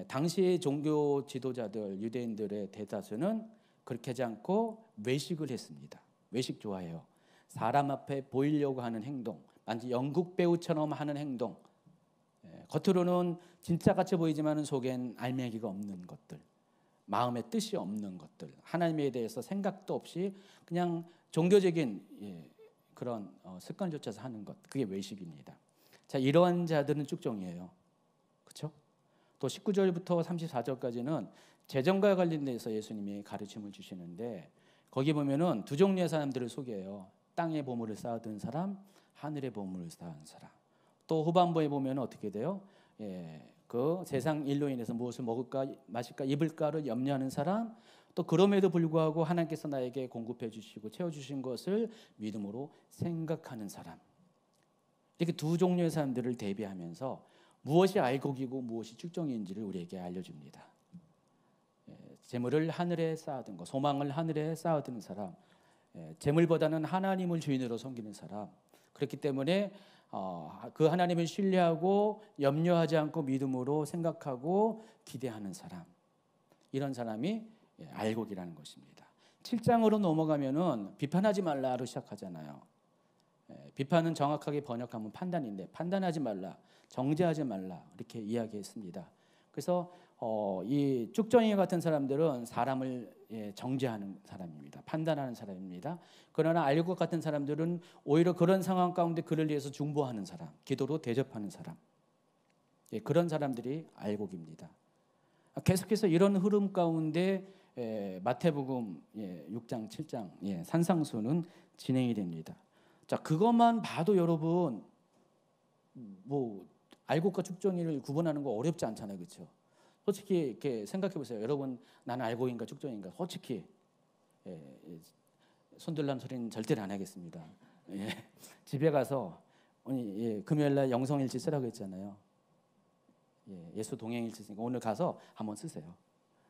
당시의 종교 지도자들 유대인들의 대다수는 그렇게 하지 않고 외식을 했습니다. 외식 좋아해요. 사람 앞에 보이려고 하는 행동, 마치 연극 배우처럼 하는 행동, 겉으로는 진짜같이 보이지만 속엔 알맹이가 없는 것들, 마음의 뜻이 없는 것들, 하나님에 대해서 생각도 없이 그냥 종교적인 그런 습관을 쫓아서 하는 것, 그게 외식입니다. 자, 이러한 자들은 쭉종이에요. 그렇죠? 또 19절부터 34절까지는 재정과 관련돼서 예수님이 가르침을 주시는데, 거기 보면은 두 종류의 사람들을 소개해요. 땅의 보물을 쌓아둔 사람, 하늘의 보물을 쌓은 사람. 또 후반부에 보면 어떻게 돼요? 그 세상 일로 인해서 무엇을 먹을까 마실까 입을까를 염려하는 사람, 또 그럼에도 불구하고 하나님께서 나에게 공급해 주시고 채워주신 것을 믿음으로 생각하는 사람. 이렇게 두 종류의 사람들을 대비하면서 무엇이 알곡이고 무엇이 축종인지를 우리에게 알려줍니다. 재물을 하늘에 쌓아둔 것, 소망을 하늘에 쌓아두는 사람, 재물보다는 하나님을 주인으로 섬기는 사람. 그렇기 때문에 그 하나님을 신뢰하고 염려하지 않고 믿음으로 생각하고 기대하는 사람, 이런 사람이 알곡이라는 것입니다. 7장으로 넘어가면은 비판하지 말라로 시작하잖아요. 비판은 정확하게 번역하면 판단인데, 판단하지 말라, 정죄하지 말라, 이렇게 이야기했습니다. 그래서 이 쭉정이 같은 사람들은 사람을 정죄하는 사람입니다. 판단하는 사람입니다. 그러나 알곡 같은 사람들은 오히려 그런 상황 가운데 그를 위해서 중보하는 사람, 기도로 대접하는 사람, 그런 사람들이 알곡입니다. 계속해서 이런 흐름 가운데 마태복음 6장 7장 산상수는 진행이 됩니다. 자, 그것만 봐도 여러분 뭐 알곡과 축종이를 구분하는 거 어렵지 않잖아요, 그렇죠? 솔직히 이렇게 생각해 보세요. 여러분, 나는 알곡인가 축종인가? 솔직히 손들란 소리는 절대로 안 하겠습니다. 집에 가서 금요일날 영성일지 쓰라고 했잖아요. 예수 동행일지 쓰니까 오늘 가서 한번 쓰세요.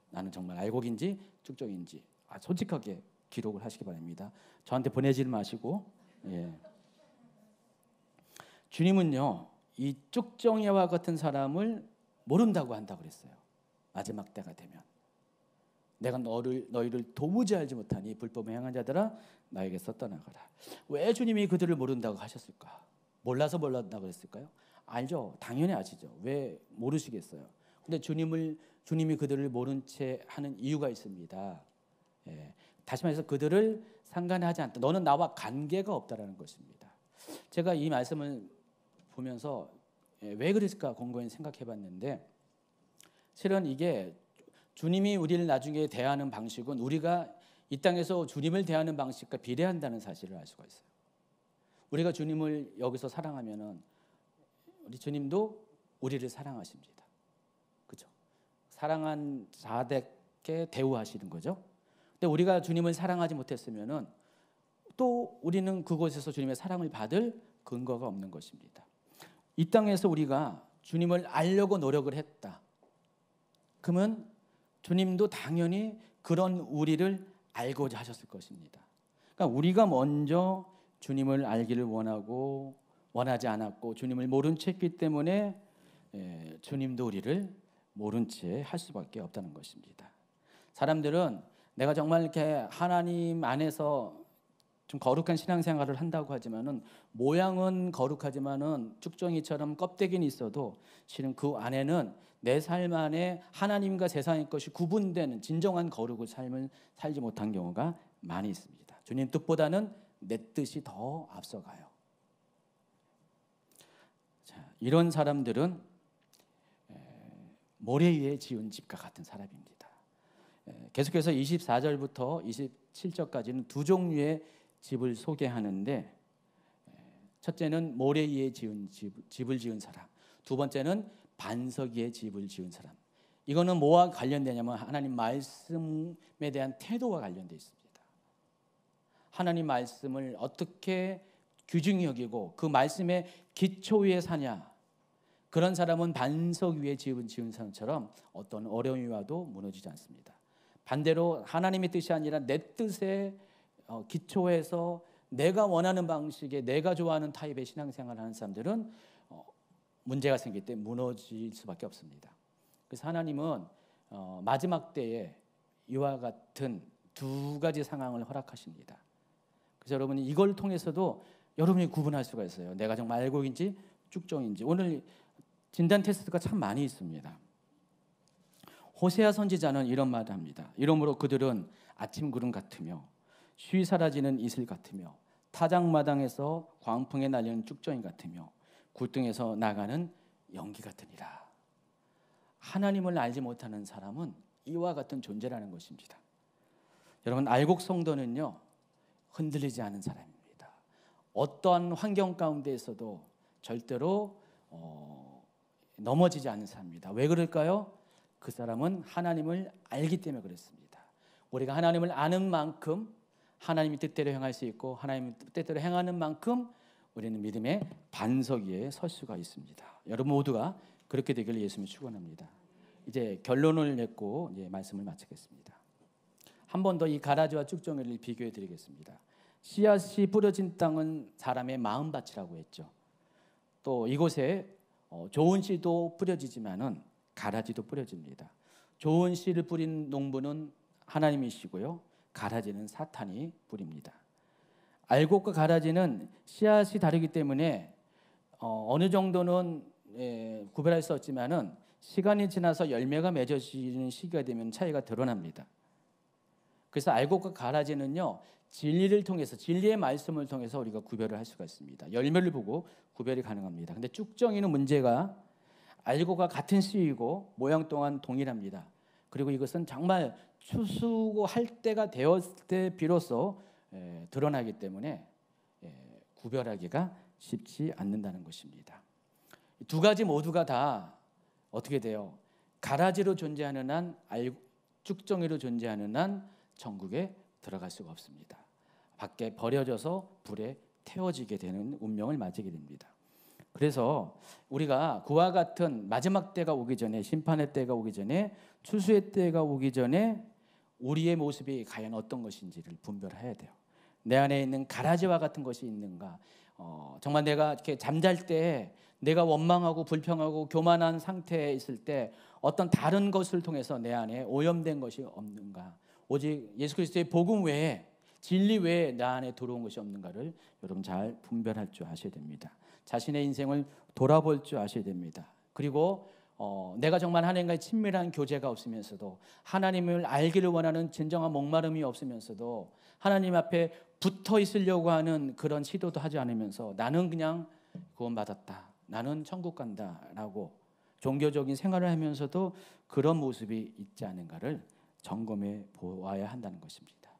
나는 정말 알곡인지 축종인지 솔직하게 기록을 하시기 바랍니다. 저한테 보내지 마시고. 주님은요, 이 쭉정이와 같은 사람을 모른다고 한다고 그랬어요. 마지막 때가 되면 내가 너희를 도무지 알지 못하니 불법에 행한 자들아 나에게서 떠나가라. 왜 주님이 그들을 모른다고 하셨을까? 몰라서 몰랐다고 그랬을까요? 알죠. 당연히 아시죠. 왜 모르시겠어요? 근데 주님이 그들을 모른 채 하는 이유가 있습니다. 다시 말해서 그들을 상관하지 않다. 너는 나와 관계가 없다라는 것입니다. 제가 이 말씀을 보면서 왜 그랬을까 곰곰이 생각해봤는데, 실은 이게 주님이 우리를 나중에 대하는 방식은 우리가 이 땅에서 주님을 대하는 방식과 비례한다는 사실을 알 수가 있어요. 우리가 주님을 여기서 사랑하면은 우리 주님도 우리를 사랑하십니다. 그렇죠? 사랑한 자들께 대우하시는 거죠. 근데 우리가 주님을 사랑하지 못했으면은 또 우리는 그곳에서 주님의 사랑을 받을 근거가 없는 것입니다. 이 땅에서 우리가 주님을 알려고 노력을 했다. 그러면 주님도 당연히 그런 우리를 알고자 하셨을 것입니다. 그러니까 우리가 먼저 주님을 알기를 원하지 않았고 주님을 모른 채 했기 때문에 주님도 우리를 모른 채 할 수밖에 없다는 것입니다. 사람들은 내가 정말 이렇게 하나님 안에서 좀 거룩한 신앙생활을 한다고 하지만은 모양은 거룩하지만은 쭉정이처럼 껍데기는 있어도 실은 그 안에는 내 삶 안에 하나님과 세상의 것이 구분되는 진정한 거룩의 삶을 살지 못한 경우가 많이 있습니다. 주님 뜻보다는 내 뜻이 더 앞서가요. 자, 이런 사람들은 모래 위에 지은 집과 같은 사람입니다. 계속해서 24절부터 27절까지는 두 종류의 집을 소개하는데, 첫째는 모래 위에 지은 집을 지은 사람, 두 번째는 반석 위에 집을 지은 사람. 이거는 뭐와 관련되냐면 하나님 말씀에 대한 태도와 관련되어 있습니다. 하나님 말씀을 어떻게 귀중히 여기고 그 말씀의 기초 위에 사냐, 그런 사람은 반석 위에 집을 지은 사람처럼 어떤 어려움이 와도 무너지지 않습니다. 반대로 하나님의 뜻이 아니라 내 뜻에 기초해서 내가 원하는 방식의 내가 좋아하는 타입의 신앙생활을 하는 사람들은 문제가 생길 때 무너질 수밖에 없습니다. 그래서 하나님은 마지막 때에 이와 같은 두 가지 상황을 허락하십니다. 그래서 여러분이 이걸 통해서도 여러분이 구분할 수가 있어요. 내가 정말 알곡인지 쭉정인지. 오늘 진단 테스트가 참 많이 있습니다. 호세아 선지자는 이런 말을 합니다. 이러므로 그들은 아침 구름 같으며 쉬 사라지는 이슬 같으며 타작마당에서 광풍에 날리는 쭉정이 같으며 굴등에서 나가는 연기 같으니라. 하나님을 알지 못하는 사람은 이와 같은 존재라는 것입니다. 여러분, 알곡 성도는요, 흔들리지 않은 사람입니다. 어떠한 환경 가운데에서도 절대로 넘어지지 않는 사람입니다. 왜 그럴까요? 그 사람은 하나님을 알기 때문에 그렇습니다. 우리가 하나님을 아는 만큼 하나님의 뜻대로 행할 수 있고 하나님의 뜻대로 행하는 만큼 우리는 믿음의 반석 위에 설 수가 있습니다. 여러분 모두가 그렇게 되기를 예수님이 축원합니다. 이제 결론을 맺고 이제 말씀을 마치겠습니다. 한 번 더 이 가라지와 쭉정이를 비교해 드리겠습니다. 씨앗이 뿌려진 땅은 사람의 마음밭이라고 했죠. 또 이곳에 좋은 씨도 뿌려지지만은 가라지도 뿌려집니다. 좋은 씨를 뿌린 농부는 하나님이시고요, 가라지는 사탄이 뿌립니다. 알곡과 가라지는 씨앗이 다르기 때문에 어느 정도는 구별할 수 없지만은 시간이 지나서 열매가 맺어지는 시기가 되면 차이가 드러납니다. 그래서 알곡과 가라지는요, 진리를 통해서, 진리의 말씀을 통해서 우리가 구별을 할 수가 있습니다. 열매를 보고 구별이 가능합니다. 근데 쭉정이는 문제가 알곡과 같은 씨이고 모양 또한 동일합니다. 그리고 이것은 정말 추수할 때가 되었을 때 비로소 드러나기 때문에 구별하기가 쉽지 않는다는 것입니다. 두 가지 모두가 다 어떻게 돼요? 가라지로 존재하는 한, 쭉정이로 존재하는 한 천국에 들어갈 수가 없습니다. 밖에 버려져서 불에 태워지게 되는 운명을 맞이하게 됩니다. 그래서 우리가 그와 같은 마지막 때가 오기 전에, 심판의 때가 오기 전에, 추수의 때가 오기 전에 우리의 모습이 과연 어떤 것인지를 분별해야 돼요. 내 안에 있는 가라지와 같은 것이 있는가? 정말 내가 이렇게 잠잘 때 내가 원망하고 불평하고 교만한 상태에 있을 때 어떤 다른 것을 통해서 내 안에 오염된 것이 없는가? 오직 예수 그리스도의 복음 외에, 진리 외에 내 안에 들어온 것이 없는가를 여러분 잘 분별할 줄 아셔야 됩니다. 자신의 인생을 돌아볼 줄 아셔야 됩니다. 그리고 내가 정말 하나님과의 친밀한 교제가 없으면서도, 하나님을 알기를 원하는 진정한 목마름이 없으면서도, 하나님 앞에 붙어 있으려고 하는 그런 시도도 하지 않으면서 나는 그냥 구원받았다, 나는 천국 간다라고 종교적인 생활을 하면서도 그런 모습이 있지 않은가를 점검해 보아야 한다는 것입니다.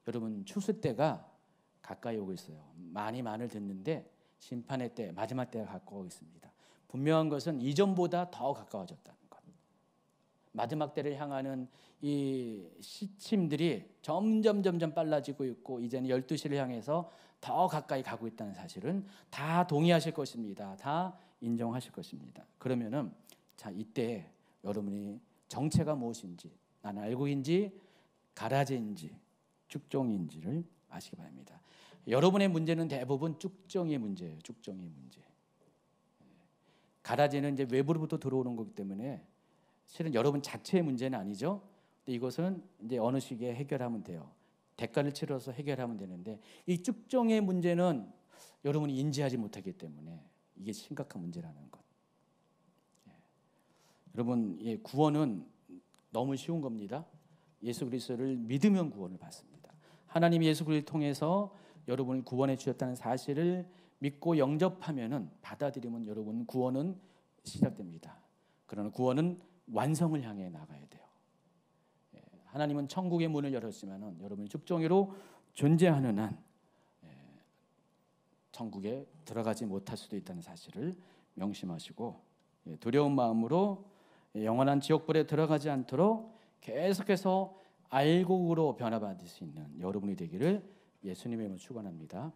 여러분, 추수 때가 가까이 오고 있어요. 많이 말을 듣는데 심판의 때, 마지막 때가 가까워 있습니다. 분명한 것은 이전보다 더 가까워졌다는 것. 마지막 때를 향하는 이 시침들이 점점 빨라지고 있고 이제는 12시를 향해서 더 가까이 가고 있다는 사실은 다 동의하실 것입니다. 다 인정하실 것입니다. 그러면은 자, 이때 여러분이 정체가 무엇인지, 나는 알곡인지 가라지인지 쭉정인지를 아시기 바랍니다. 여러분의 문제는 대부분 쭉정이의 문제예요. 쭉정이의 문제. 가라지는 이제 외부로부터 들어오는 거기 때문에 실은 여러분 자체의 문제는 아니죠. 근데 이것은 이제 어느 시기에 해결하면 돼요. 대가를 치러서 해결하면 되는데 이 쭉정의 문제는 여러분이 인지하지 못하기 때문에 이게 심각한 문제라는 것. 여러분, 구원은 너무 쉬운 겁니다. 예수 그리스도를 믿으면 구원을 받습니다. 하나님이 예수 그리스도를 통해서 여러분을 구원해 주셨다는 사실을 믿고 영접하면은, 받아들이면 여러분 구원은 시작됩니다. 그러나 구원은 완성을 향해 나가야 돼요. 하나님은 천국의 문을 열었지만은 여러분이 죽정이로 존재하는 한 천국에 들어가지 못할 수도 있다는 사실을 명심하시고, 두려운 마음으로 영원한 지옥불에 들어가지 않도록 계속해서 알곡으로 변화받을 수 있는 여러분이 되기를 예수님의 이름으로 축원합니다.